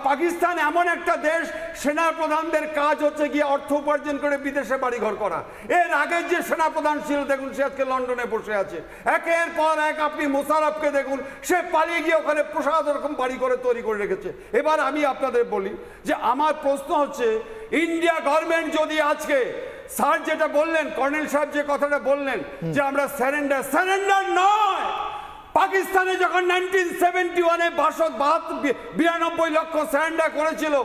S4: পাকিস্তান এমন একটা দেশ, সেনা প্রধানদের কাজ হচ্ছে গিয়ে অর্থ উপার্জন করে বিদেশে বাড়িঘর করা। এর আগের যে সেনা প্রধান ছিল দেখুন, সে আজকে লন্ডনে বসে আছে। একের পর এক আপনি মোশাররফকে দেখুন, সে পালিয়ে গিয়ে ওখানে প্রসাদ রকম বাড়ি করে তৈরি করে রেখেছে। এবার আমি আপনাদের বলি যে আমার প্রশ্ন হচ্ছে, ইন্ডিয়া গভর্নমেন্ট যদি আজকে স্যার যেটা বললেন, কর্নেল সাহেব যে কথাটা বললেন যে আমরা সারেন্ডার নয়। পাকিস্তানে যখন 1971-এ 92 লক্ষ সারেন্ডার করেছিল,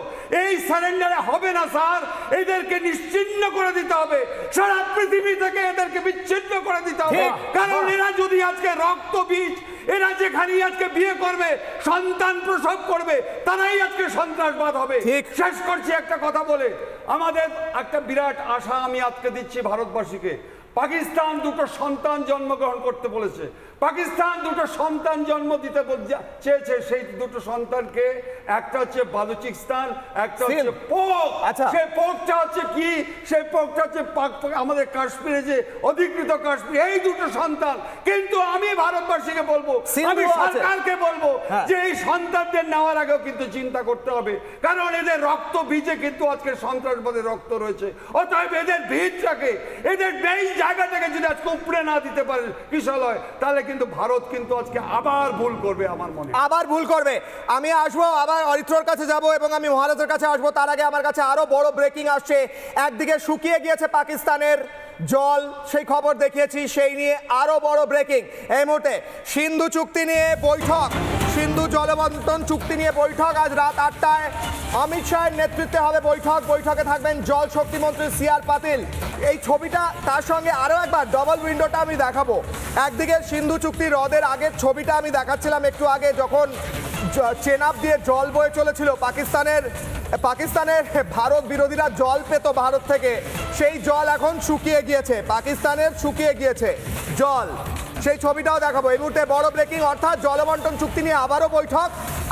S4: এই সারেন্ডারে হবে না স্যার, এদেরকে নিশ্চিহ্ন করে দিতে হবে, সারা পৃথিবী থেকে এদেরকে বিচ্ছিন্ন করে দিতে হবে। কারণ এরা যদি আজকে রক্ত বীজ, এরা যেখানে আজকে বিয়ে করবে, সন্তান প্রসব করবে, তারাই আজকে সন্ত্রাসবাদ হবে। শেষ করছি একটা কথা বলে, আমাদের একটা বিরাট আশা আমি আজকে দিচ্ছি ভারতবাসীকে। পাকিস্তান দুটো সন্তান জন্মগ্রহণ করতে বলেছে, পাকিস্তান দুটো সন্তান জন্ম দিতে চেয়েছে। সেই দুটো সন্তানকে একটা হচ্ছে বালুচিস্তান, একটা হচ্ছে পোক। সেই পোকটা হচ্ছে কি? সেই পোকটা হচ্ছে আমাদের কাশ্মীরে যে অধিকৃত কাশ্মীর, এই দুটো সন্তান। কিন্তু আমি ভারতবাসীকে বলবো, আমি সরকারকে বলবো যে এই সন্তানদের নেওয়ার আগেও কিন্তু চিন্তা করতে হবে, কারণ এদের রক্ত বীজে কিন্তু আজকে সন্ত্রাসবাদের রক্ত রয়েছে। অতএব এদের বীজটাকে, এদের এই জায়গাটাকে যদি আজকে উপড়ে না দিতে পারে কিশলয়, তাহলে কিন্তু ভারত কিন্তু আজকে আবার ভুল করবে। আমার মনে
S1: আবার ভুল করবে। আমি আসবো, আবার অরিত্রর কাছে যাব এবং আমি মহারাজের কাছে আসবো। তার আগে আমার কাছে আরো বড় ব্রেকিং আসছে। একদিকে শুকিয়ে গিয়েছে পাকিস্তানের জল, সেই খবর দেখিয়েছি, সেই নিয়ে আরো বড় ব্রেকিং এই মুহূর্তে। সিন্ধু চুক্তি নিয়ে বৈঠক, সিন্ধু জলবন্টন চুক্তি নিয়ে বৈঠক আজ রাত 8টায় অমিত শাহের নেতৃত্বে হবে বৈঠক। বৈঠকে থাকবেন জল শক্তি মন্ত্রী সি.আর. পাতিল। এই ছবিটা, তার সঙ্গে আরো একবার ডবল উইন্ডোটা আমি দেখাবো। একদিকে সিন্ধু চুক্তি হ্রদের আগের ছবিটা আমি দেখাচ্ছিলাম একটু আগে, যখন চেনাব দিয়ে জল বয়ে চলেছিল, পাকিস্তানের ভারত বিরোধীরা জল পেত ভারত থেকে, সেই জল এখন শুকিয়ে গিয়েছে, পাকিস্তানের শুকিয়ে গিয়েছে জল। সেই ছবিটাও দেখাবো এই মুহূর্তে। বড় ব্রেকিং, অর্থাৎ জলবন্টন চুক্তি নিয়ে আবারও বৈঠক।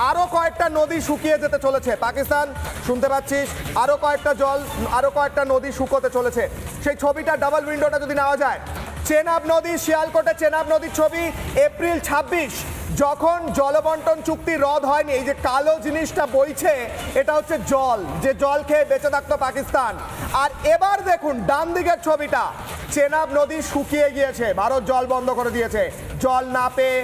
S1: আরো কয়েকটা নদী শুকিয়ে যেতে চলেছে পাকিস্তান, শুনতে পাচ্ছিস, আরো কয়েকটা নদী শুকোতে চলেছে। সেই ছবিটা ডবল উইন্ডোটা যদি নেওয়া যায়, চেনাব নদী, শিয়ালকোটে চেনাব নদীর ছবি, এপ্রিল 26, যখন জলবন্টন চুক্তি রদ হয়নি, এই যে কালো জিনিসটা বইছে, এটা হচ্ছে জল, যে জল খেয়ে বেঁচে থাকতো পাকিস্তান। আর এবার দেখুন ডান দিকের ছবিটা, চেনাব নদী শুকিয়ে গিয়েছে, ভারত জল বন্ধ করে দিয়েছে। জল না পেয়ে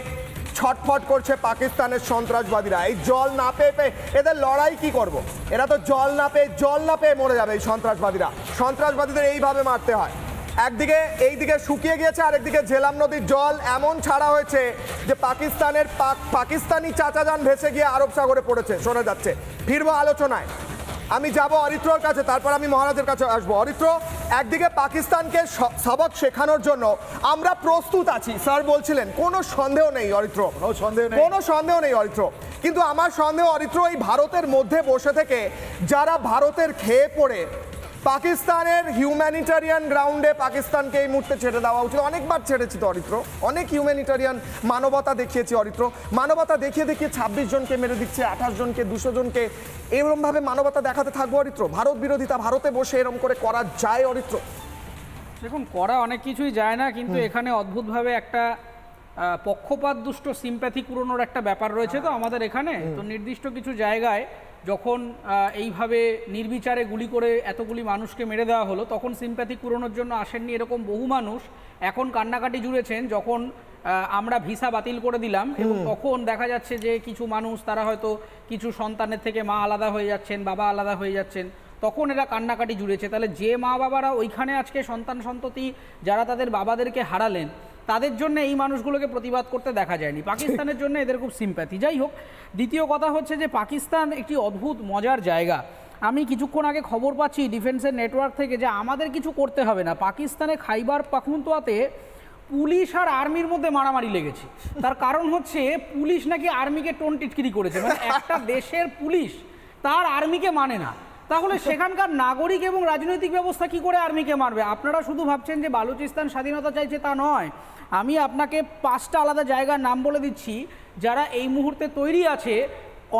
S1: ছটফট করছে পাকিস্তানের সন্ত্রাসবাদীরা। এই জল না পেয়ে এদের লড়াই কি করব? এরা তো জল না পেয়ে মরে যাবে এই সন্ত্রাসবাদীদের এইভাবে মারতে হয়। একদিকে এইদিকে শুকিয়ে গিয়েছে, আর একদিকে ঝেলাম নদীর জল এমন ছাড়া হয়েছে যে পাকিস্তানি চাচাজান ভেসে গিয়ে আরব সাগরে পড়েছে, শোনা যাচ্ছে। ফিরবো আলোচনায়, আমি যাব অরিত্রর কাছে, তারপর আমি মহারাজের কাছে আসবো। অরিত্র, একদিকে পাকিস্তানকে সবক শেখানোর জন্য আমরা প্রস্তুত আছি স্যার বলছিলেন, কোনো সন্দেহ নেই অরিত্র, কোনো সন্দেহ নেই অরিত্র। কিন্তু আমার সন্দেহ অরিত্র, এই ভারতের মধ্যে বসে থেকে যারা ভারতের খেয়ে পড়ে পাকিস্তানের হিউম্যানিটারিয়ান গ্রাউন্ডে পাকিস্তানকে এই মুহূর্তে ছেড়ে দেওয়া উচিত। অনেকবার ছেড়েছি তো অরিত্র, অনেক হিউম্যানিটারিয়ান মানবতা দেখিয়েছি অরিত্র। মানবতা দেখিয়ে 26 জনকে মেরে দিচ্ছে, 28 জনকে, 200 জনকে, এরকমভাবে মানবতা দেখাতে থাকবো অরিত্র? ভারত বিরোধিতা ভারতে বসে এরকম করে করা যায় অরিত্র?
S5: দেখুন, করা অনেক কিছুই যায় না, কিন্তু এখানে অদ্ভুতভাবে একটা পক্ষপাত দুষ্ট সিম্প্যাথি কুড়োনোর একটা ব্যাপার রয়েছে তো আমাদের এখানে। তো নির্দিষ্ট কিছু জায়গায় যখন এইভাবে নির্বিচারে গুলি করে এতগুলি মানুষকে মেরে দেওয়া হলো, তখন সিম্প্যাথি কুড়োনোর জন্য আসেননি এরকম বহু মানুষ এখন কান্নাকাটি জুড়েছেন যখন আমরা ভিসা বাতিল করে দিলাম। এবং তখন দেখা যাচ্ছে যে কিছু মানুষ, তারা হয়তো কিছু সন্তানের থেকে মা আলাদা হয়ে যাচ্ছেন, বাবা আলাদা হয়ে যাচ্ছেন, তখন এরা কান্নাকাটি জুড়েছে। তাহলে যে মা বাবারা ওইখানে আজকে সন্তান সন্ততি যারা তাদের বাবাদেরকে হারালেন, তাদের জন্য এই মানুষগুলোকে প্রতিবাদ করতে দেখা যায়নি। পাকিস্তানের জন্য এদের খুব সিম্প্যাথি। যাই হোক, দ্বিতীয় কথা হচ্ছে যে পাকিস্তান একটি অদ্ভুত মজার জায়গা। আমি কিছুক্ষণ আগে খবর পাচ্ছি ডিফেন্সের নেটওয়ার্ক থেকে যে আমাদের কিছু করতে হবে না, পাকিস্তানে খাইবার পাখতুনখোয়াতে পুলিশ আর আর্মির মধ্যে মারামারি লেগেছে। তার কারণ হচ্ছে পুলিশ নাকি আর্মিকে টোন টিটকিরি করেছে, মানে একটা দেশের পুলিশ তার আর্মিকে মানে না। তাহলে সেখানকার নাগরিক এবং রাজনৈতিক ব্যবস্থা কি করে আর্মিকে মারবে? আপনারা শুধু ভাবছেন যে বালুচিস্তান স্বাধীনতা চাইছে, তা নয়। আমি আপনাকে 5টা আলাদা জায়গার নাম বলে দিচ্ছি যারা এই মুহূর্তে তৈরি আছে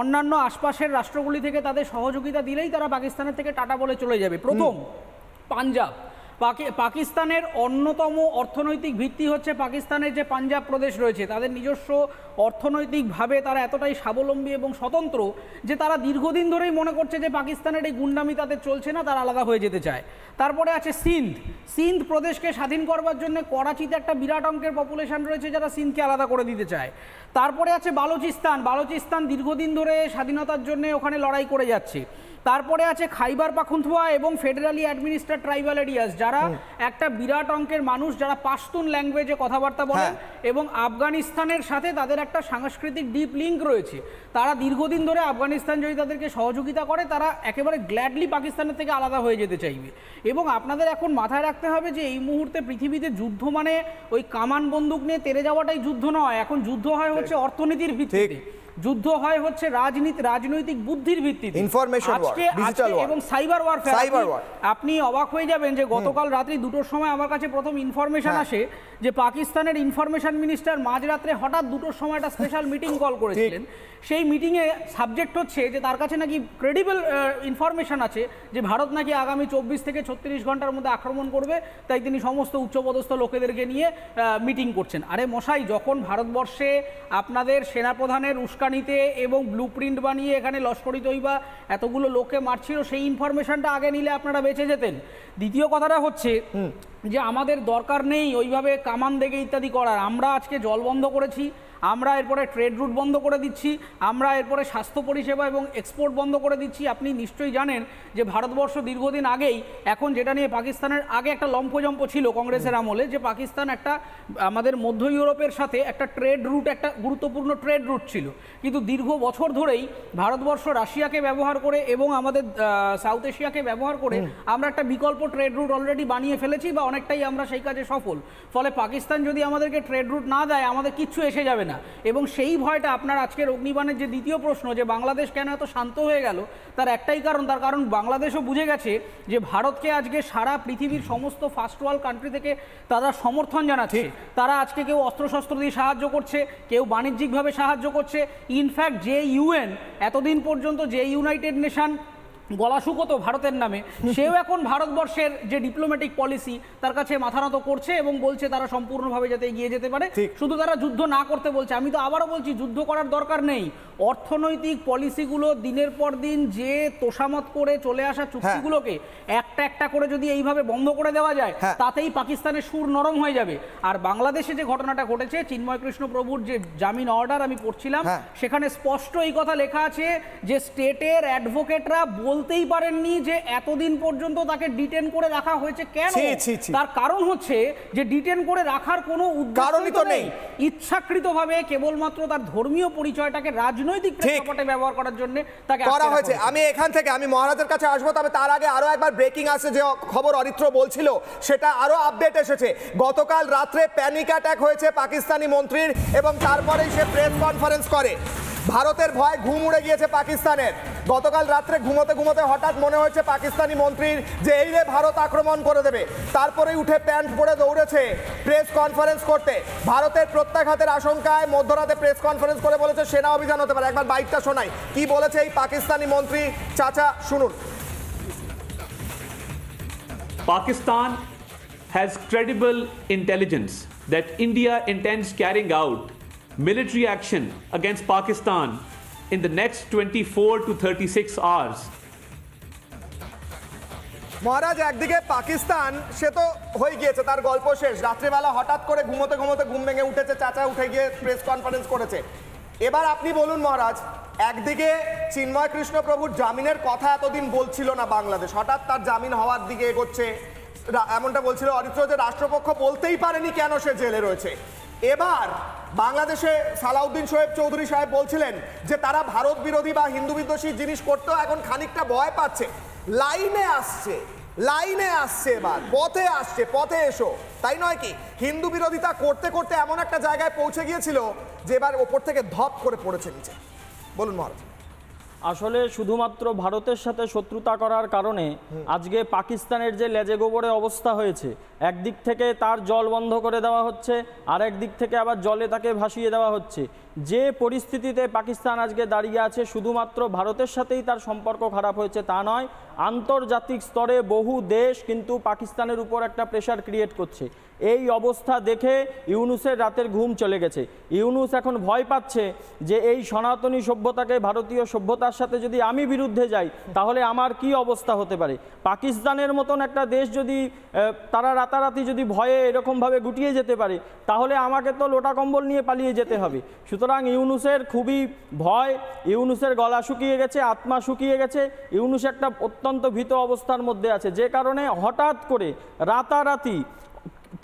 S5: অন্যান্য আশপাশের রাষ্ট্রগুলি থেকে তাদের সহযোগিতা দিলেই তারা পাকিস্তানের থেকে টাটা বলে চলে যাবে। প্রথম, পাঞ্জাব। পাকিস্তানের অন্যতম অর্থনৈতিক ভিত্তি হচ্ছে পাকিস্তানের যে পাঞ্জাব প্রদেশ রয়েছে, তাদের নিজস্ব অর্থনৈতিকভাবে তারা এতটাই স্বাবলম্বী এবং স্বতন্ত্র যে তারা দীর্ঘদিন ধরেই মনে করছে যে পাকিস্তানের এই গুন্ডামি তাদের চলছে না, তারা আলাদা হয়ে যেতে চায়। তারপরে আছে সিন্ধ প্রদেশকে স্বাধীন করবার জন্য করাচিতে একটা বিরাট অঙ্কের পপুলেশন রয়েছে যারা সিন্ধকে আলাদা করে দিতে চায়। তারপরে আছে বালুচিস্তান দীর্ঘদিন ধরে স্বাধীনতার জন্য ওখানে লড়াই করে যাচ্ছে। তারপরে আছে খাইবার পাখতুনখোয়া এবং ফেডারালি অ্যাডমিনিস্ট্রেটেড ট্রাইবাল এরিয়াস, যারা একটা বিরাট অঙ্কের মানুষ, যারা পাশতুন ল্যাঙ্গুয়েজে কথাবার্তা বলেন এবং আফগানিস্তানের সাথে তাদের একটা সাংস্কৃতিক ডিপ লিঙ্ক রয়েছে। তারা দীর্ঘদিন ধরে আফগানিস্তান যদি তাদেরকে সহযোগিতা করে, তারা একেবারে গ্ল্যাডলি পাকিস্তানের থেকে আলাদা হয়ে যেতে চাইবে। এবং আপনাদের এখন মাথায় রাখতে হবে যে এই মুহূর্তে পৃথিবীতে যুদ্ধ মানে ওই কামান বন্দুক নিয়ে তেড়ে যাওয়াটাই যুদ্ধ নয়। এখন যুদ্ধ হয় হচ্ছে অর্থনীতির ভিত্তিতে, যুদ্ধ হয় হচ্ছে রাজনৈতিক বুদ্ধির ভিত্তিতে,
S6: ইনফরমেশন ওয়ার, ডিজিটাল ওয়ার
S5: এবং সাইবার ওয়ারফেয়ার। আপনি অবাক হয়ে যাবেন যে গতকাল রাত্রি 2টোর সময় আমার কাছে প্রথম ইনফরমেশন আসে যে পাকিস্তানের ইনফরমেশন মিনিস্টার মাঝরাত্রে হঠাৎ 2টোর সময় একটা স্পেশাল মিটিং কল করেছিলেন। সেই মিটিংয়ে সাবজেক্ট হচ্ছে যে তার কাছে নাকি ক্রেডিবল ইনফরমেশন আছে যে ভারত নাকি আগামী 24 থেকে 36 ঘন্টার মধ্যে আক্রমণ করবে, তাই তিনি সমস্ত উচ্চপদস্থ লোকেদেরকে নিয়ে মিটিং করছেন। আরে মশাই, যখন ভারতবর্ষে আপনাদের সেনাপ্রধানের উস্কানিতে এবং ব্লুপ্রিন্ট বানিয়ে এখানে লস্করি তৈবা এতগুলো লোককে মারছিল, সেই ইনফরমেশনটা আগে নিলে আপনারা বেঁচে যেতেন। দ্বিতীয় কথাটা হচ্ছে যে আমাদের দরকার নেই ওইভাবে কামান দেখে ইত্যাদি করার। আমরা আজকে জল বন্ধ করেছি, আমরা এরপরে ট্রেড রুট বন্ধ করে দিচ্ছি, আমরা এরপরে স্বাস্থ্য পরিষেবা এবং এক্সপোর্ট বন্ধ করে দিচ্ছি। আপনি নিশ্চয়ই জানেন যে ভারতবর্ষ দীর্ঘদিন আগেই, এখন যেটা নিয়ে পাকিস্তানের আগে একটা লম্পজম্প ছিল কংগ্রেসের আমলে, যে পাকিস্তান একটা আমাদের মধ্য ইউরোপের সাথে একটা ট্রেড রুট, একটা গুরুত্বপূর্ণ ট্রেড রুট ছিল। কিন্তু দীর্ঘ বছর ধরেই ভারতবর্ষ রাশিয়াকে ব্যবহার করে এবং আমাদের সাউথ এশিয়াকে ব্যবহার করে আমরা একটা বিকল্প ট্রেড রুট অলরেডি বানিয়ে ফেলেছি, বা অনেকটাই আমরা সেই কাজে সফল। ফলে পাকিস্তান যদি আমাদেরকে ট্রেড রুট না দেয়, আমাদের কিচ্ছু এসে যাবে না। এবং সেই ভয়টা আপনার আজকের অগ্নিবাণের যে দ্বিতীয় প্রশ্ন, যে বাংলাদেশ কেন এত শান্ত হয়ে গেল, তার একটাই কারণ, তার কারণ বাংলাদেশও বুঝে গেছে যে ভারতকে আজকে সারা পৃথিবীর সমস্ত ফার্স্ট ওয়ার্ল্ড কান্ট্রি থেকে তারা সমর্থন জানাচ্ছে। তারা আজকে কেউ অস্ত্রশস্ত্র দিয়ে সাহায্য করছে, কেউ বাণিজ্যিকভাবে সাহায্য করছে। ইনফ্যাক্ট যে ইউএন এতদিন পর্যন্ত, যে ইউনাইটেড নেশন গলা শুকোতো ভারতের নামে, সেও এখন ভারতবর্ষের যে ডিপ্লোম্যাটিক পলিসি তার কাছে মাথা নত করছে এবং বলছে তারা সম্পূর্ণভাবে যাতে এগিয়ে যেতে পারে, শুধু তারা যুদ্ধ না করতে বলছে। আমি তো আবারও বলছি, যুদ্ধ করার দরকার নেই। অর্থনৈতিক পলিসিগুলো দিনের পর দিন যে তোষামত করে চলে আসা চুক্তিগুলোকে একটা একটা করে যদি এইভাবে বন্ধ করে দেওয়া যায়, তাতেই পাকিস্তানের সুর নরম হয়ে যাবে। আর বাংলাদেশে যে ঘটনাটা ঘটেছে, চিন্ময় কৃষ্ণ প্রভুর যে জামিন অর্ডার আমি পড়ছিলাম, সেখানে স্পষ্ট এই কথা লেখা আছে যে স্টেটের অ্যাডভোকেটরা বলতেই পারেননি যে এতদিন পর্যন্ত তাকে ডিটেন করে রাখা হয়েছে কেন। তার কারণ হচ্ছে যে ডিটেন করে রাখার কোনো উদ্দেশ্য নেই, ইচ্ছাকৃতভাবে কেবলমাত্র তার ধর্মীয় পরিচয়টাকে রাজনৈতিক প্রেক্ষাপটে ব্যবহার করার জন্য তাকে করা হয়েছে।
S6: আমি মহারাজের কাছে আসবো, তবে তার আগে আরো একবার ব্রেকিং আছে, যে খবর অরিত্র বলছিল সেটা আরো আপডেট এসেছে। গতকাল রাত্রে প্যানিক অ্যাটাক হয়েছে পাকিস্তানি মন্ত্রীর, এবং তারপরেই সে প্রেস কনফারেন্স করে। ভারতের ভয় ঘুম উড়ে গিয়েছে পাকিস্তানের। গতকাল রাত্রে ঘুমোতে ঘুমোতে হঠাৎ মনে হয়েছে পাকিস্তানি মন্ত্রীর যে এই রে ভারত আক্রমণ করে দেবে, তারপরেই উঠে প্যান্ট পরে দৌড়েছে প্রেস কনফারেন্স করতে। ভারতের প্রত্যাঘাতের আশঙ্কায় মধ্যরাতে প্রেস কনফারেন্স করে বলেছে সেনা অভিযান হতে পারে। একবার বাইকটা শোনাই কি বলেছে এই পাকিস্তানি মন্ত্রী, চাচা শুনুন।
S7: Pakistan has credible intelligence that India intends carrying out military action against Pakistan in the next 24 to 36 hours.
S6: মহারাজ, একদিকে পাকিস্তান সে তো হয়ে গিয়েছে, তার গল্প শেষ। রাত্রিবেলা হঠাৎ করে ঘুমোতে ঘুমোতে ঘুম ভেঙে উঠেছে, চাচা উঠে গিয়ে প্রেস কনফারেন্স করেছে। এবার আপনি বলুন মহারাজ, একদিকে চিন্ময় কৃষ্ণ প্রভুর জামিনের কথা এতদিন বলছিল না বাংলাদেশ, হঠাৎ তার জামিন হওয়ার দিকে এগোচ্ছে, এমনটা বলছিল অরিত্র যে রাষ্ট্রপক্ষ বলতেই পারেনি কেন সে জেলে রয়েছে। এবার বাংলাদেশে সালাউদ্দিন শোয়েব চৌধুরী সাহেব বলছিলেন যে তারা ভারত বিরোধী বা হিন্দু বিদ্বেষী জিনিস করতেও এখন খানিকটা ভয় পাচ্ছে। লাইনে আসছে, এবার পথে আসছে, পথে এসো, তাই নয় কি? হিন্দু বিরোধিতা করতে করতে এমন একটা জায়গায় পৌঁছে গিয়েছিল যে এবার ওপর থেকে ধপ করে পড়েছে নিচে। বলুন মহারাজ।
S8: আসলে শুধুমাত্র ভারতের সাথে শত্রুতা করার কারণে আজকে পাকিস্তানের যে লেজে গোবরে অবস্থা হয়েছে, একদিক থেকে তার জল বন্ধ করে দেওয়া হচ্ছে, আর একদিক থেকে আবার জলে তাকে ভাসিয়ে দেওয়া হচ্ছে। যে পরিস্থিতিতে পাকিস্তান আজকে দাঁড়িয়ে আছে, শুধুমাত্র ভারতের সাথেই তার সম্পর্ক খারাপ হয়েছে তা নয়, আন্তর্জাতিক স্তরে বহু দেশ কিন্তু পাকিস্তানের উপর একটা প্রেশার ক্রিয়েট করছে। এই অবস্থা দেখে ইউনূসের রাতের ঘুম চলে গেছে। ইউনূস এখন ভয় পাচ্ছে যে এই সনাতনী সভ্যতাকে, ভারতীয় সভ্যতার সাথে যদি আমি বিরুদ্ধে যাই তাহলে আমার কি অবস্থা হতে পারে। পাকিস্তানের মতন একটা দেশ যদি তারা রাতারাতি যদি ভয়ে এরকমভাবে গুটিয়ে যেতে পারে তাহলে আমাকে তো লোটা কম্বল নিয়ে পালিয়ে যেতে হবে। সুতরাং ইউনূসের খুবই ভয়, ইউনূসের গলা শুকিয়ে গেছে, আত্মা শুকিয়ে গেছে, ইউনূস একটা অত্যন্ত ভীত অবস্থার মধ্যে আছে, যে কারণে হঠাৎ করে রাতারাতি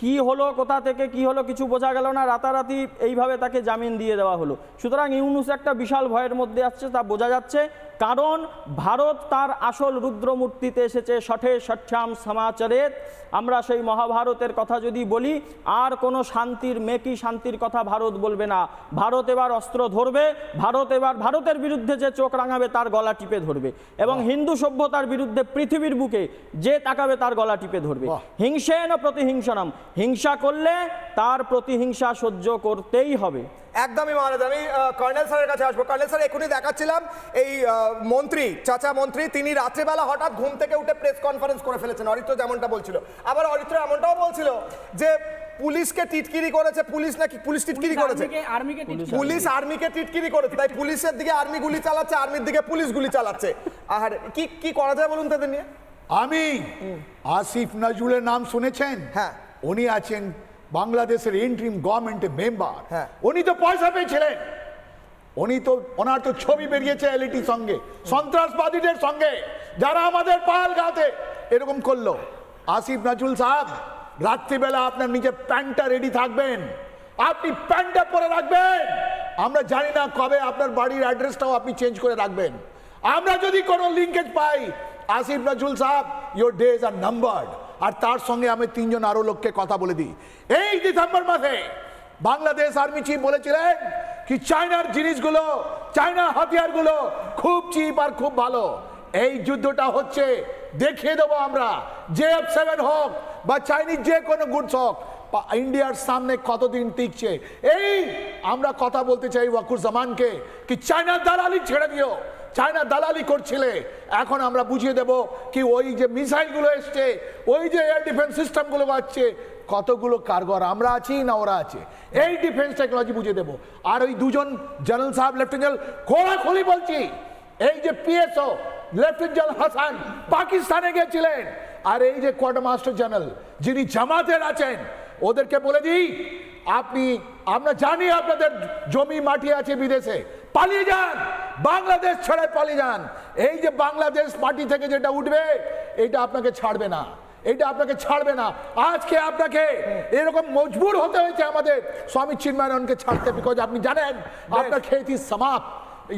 S8: কি হলো, কোথা থেকে কি হলো কিছু বোঝা গেল না, রাতারাতি এইভাবে তাকে জামিন দিয়ে দেওয়া হলো। সুতরাং ইউনূস একটা বিশাল ভয়ের মধ্যে আসছে, তা বোঝা যাচ্ছে, কারণ ভারত তার আসল রুদ্রমূর্তিতে এসেছে। শঠে ষষ্ঠাম সমাচরেত, আমরা সেই মহাভারতের কথা যদি বলি, আর কোনো শান্তির মেকি শান্তির কথা ভারত বলবে না। ভারত এবার অস্ত্র ধরবে, ভারত এবার ভারতের বিরুদ্ধে যে চোখ রাঙাবে তার গলা টিপে ধরবে, এবং হিন্দু সভ্যতার বিরুদ্ধে পৃথিবীর বুকে যে তাকাবে তার গলা টিপে ধরবে। হিংসেন প্রতিহিংসনম, হিংসা করলে তার প্রতিহিংসা সহ্য করতেই হবে।
S6: একদমই মহারাজ। আমি কর্নেল স্যারের কাছে আসবো। কর্নেল স্যার, এখনই দেখাচ্ছিলাম এই মন্ত্রী, চাচা মন্ত্রী, তিনি রাত্রেবেলা হঠাৎ ঘুম থেকে উঠে প্রেস কনফারেন্স করে ফেলেছেন। অরিত্র যেমনটা বলছিল, আবার অরিত্র এমনটাও বলছিল যে পুলিশকে টিটকিরি করেছে, পুলিশ নাকি পুলিশ টিটকিরি করেছে, পুলিশ আর্মিকে টিটকিরি করেছে, তাই পুলিশের দিকে আর্মি গুলি চালাচ্ছে, আর্মির দিকে পুলিশ গুলি চালাচ্ছে। আর কি কি করা যায় বলুন তাদের নিয়ে?
S3: আমি আসিফ নজরুলের নাম শুনেছেন?
S6: হ্যাঁ,
S3: উনি আছেন বাংলাদেশের ইন্টারিম গভর্নমেন্টের মেম্বার।
S6: হ্যাঁ,
S3: উনি তো পয়সা পেয়েছিলেন, উনি তো, ওনার তো ছবি বেরিয়েছে এলইটির সঙ্গে, সন্ত্রাসবাদীদের সঙ্গে যারা আমাদের পাহাড়গাঁওতে এরকম করলো। আসিফ নজরুল সাহেব, রাত্রিবেলা আপনার নিজের প্যান্টটা রেডি থাকবেন, আপনি প্যান্টটা পরে রাখবেন। আমরা জানি না কবে আপনার বাড়ির অ্যাড্রেসটাও আপনি চেঞ্জ করে রাখবেন। আমরা যদি কোনো লিঙ্কেজ পাই, আসিফ নজরুল সাহেব, ইয়োর ডেজ আর নাম্বার্ড। আর তার সঙ্গে আমি তিনজন আরো লোককে কথা বলে দিই। এই ডিসেম্বর মাসে বাংলাদেশ আর্মি চিফ বলেছিলেন কি চায়নার জিনিসগুলো, চায়না হাতিয়ারগুলো খুব চিপ আর খুব ভালো। এই যুদ্ধটা হচ্ছে, দেখিয়ে দেবো আমরা, JF-7 হোক বা চাইনিজ যে কোনো গুডস হোক, ইন্ডিয়ার সামনে কতদিন টিকছে। এই আমরা কথা বলতে চাই ওয়াকুরুজ্জামানকে কি চায়নার দালালি ছেড়ে দিও, চায়না দালালি করছিলে, এখন আমরা বুঝিয়ে দেব কি ওই যে মিসাইলগুলো এসছে, ওই যে এয়ার ডিফেন্স সিস্টেমগুলো আসছে, কতগুলো কারগর আমরা আছি না ওরা আছে, এই ডিফেন্স টেকনোলজি বুঝিয়ে দেব। আর ওই দুজন জেনারেল সাহেব, লেফটেন্যান্ট খোলাখুলি বলছি, এই যে PSO লেফটেন্যান্ট হাসান পাকিস্তানে গেছিলেন, আর এই যে কোয়ার্টার মাস্টার জেনারেল যিনি জামাতের আছেন, ওদেরকে বলে দিই, আপনি, আমরা জানি আপনাদের জমি মাটি আছে বিদেশে, পালিয়ে যান, বাংলাদেশ ছেড়ে পালিয়ে যান। এই যে বাংলাদেশ মাটি থেকে যেটা উঠবে, এটা আপনাকে ছাড়বে না, এটা আপনাকে ছাড়বে না। আজকে আপনাকে এরকম মজবুর হতে হয়েছে আমাদের স্বামী চিন্ময়ানন্দকে ছাড়তে, বিকজ আপনি জানেন আপনার খেতি সমাপ্ত।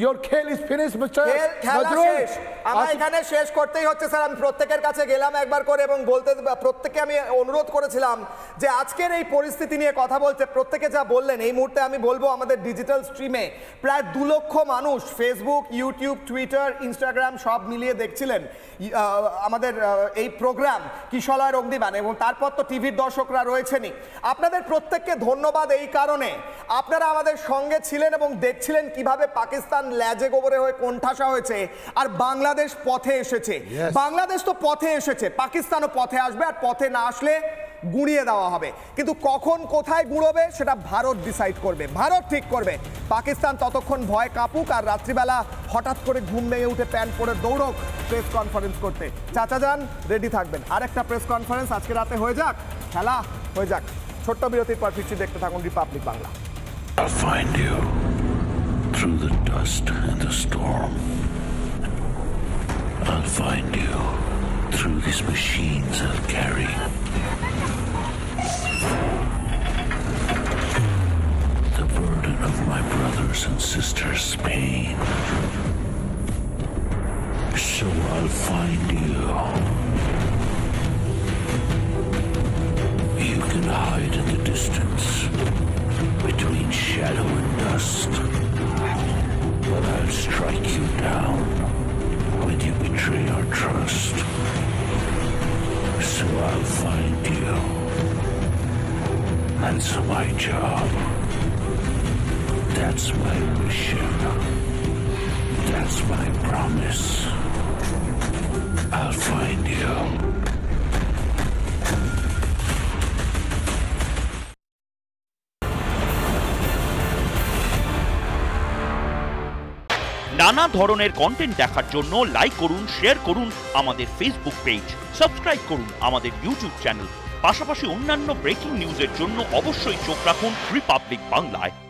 S3: Your খেল is finished, Mr.
S6: খেলা শেষ। আমরা এখানে শেষ করতেই হচ্ছে স্যার। আমি প্রত্যেকের কাছে গেলাম একবার করে এবং বলতে, প্রত্যেককে আমি অনুরোধ করেছিলাম যে আজকের এই পরিস্থিতি নিয়ে কথা বলতে। প্রত্যেকে যা বললেন, এই মুহূর্তে আমি বলবো আমাদের ডিজিটাল স্ট্রিমে প্রায় 2 লক্ষ মানুষ ফেসবুক, ইউটিউব, টুইটার, ইনস্টাগ্রাম সব মিলিয়ে দেখছিলেন আমাদের এই প্রোগ্রাম কিশলয়ের অগ্নিবাণ, এবং তারপর তো টিভির দর্শকরা রয়েছেনই। আপনাদের প্রত্যেককে ধন্যবাদ এই কারণে, আপনারা আমাদের সঙ্গে ছিলেন এবং দেখছিলেন কিভাবে পাকিস্তান লেজে গোবরে হয়ে কোণঠাসা হয়েছে আর বাংলাদেশ পথে এসেছে। বাংলাদেশ তো পথে এসেছে, পাকিস্তানও পথে আসবে, আর পথে না আসলে গুঁড়িয়ে দেওয়া হবে। কিন্তু কখন কোথায় গুঁড়োবে সেটা ভারত ডিসাইড করবে, ভারত ঠিক করবে। পাকিস্তান ততক্ষণ ভয় কাঁপুক, আর রাত্রিবেলা হঠাৎ করে ঘুম ভেঙে উঠে প্যান্ট পরে দৌড়ক প্রেস কনফারেন্স করতে। চাচা যান, রেডি থাকবেন, আরেকটা প্রেস কনফারেন্স আজকে রাতে হয়ে যাক, খেলা হয়ে যাক। ছোট্ট বিরতির পর ফিরছি, দেখতে থাকুন Republic Bangla.
S9: I'll find you through the dust and the storm. I'll find you through these machines I'll carry. The burden of my brothers and sisters' pain. So I'll find you. You can hide in the distance between shadow and dust, but I'll strike you down when you betray our trust. So I'll find you. That's my job. That's my mission. That's my promise. I'll find you.
S10: নানা ধরনের content দেখার জন্য like করুন, share করুন আমাদের Facebook page, subscribe করুন আমাদের YouTube channel. পাশাপাশি অন্যান্য ব্রেকিং নিউজের জন্য অবশ্যই চোখ রাখুন রিপাবলিক বাংলায়।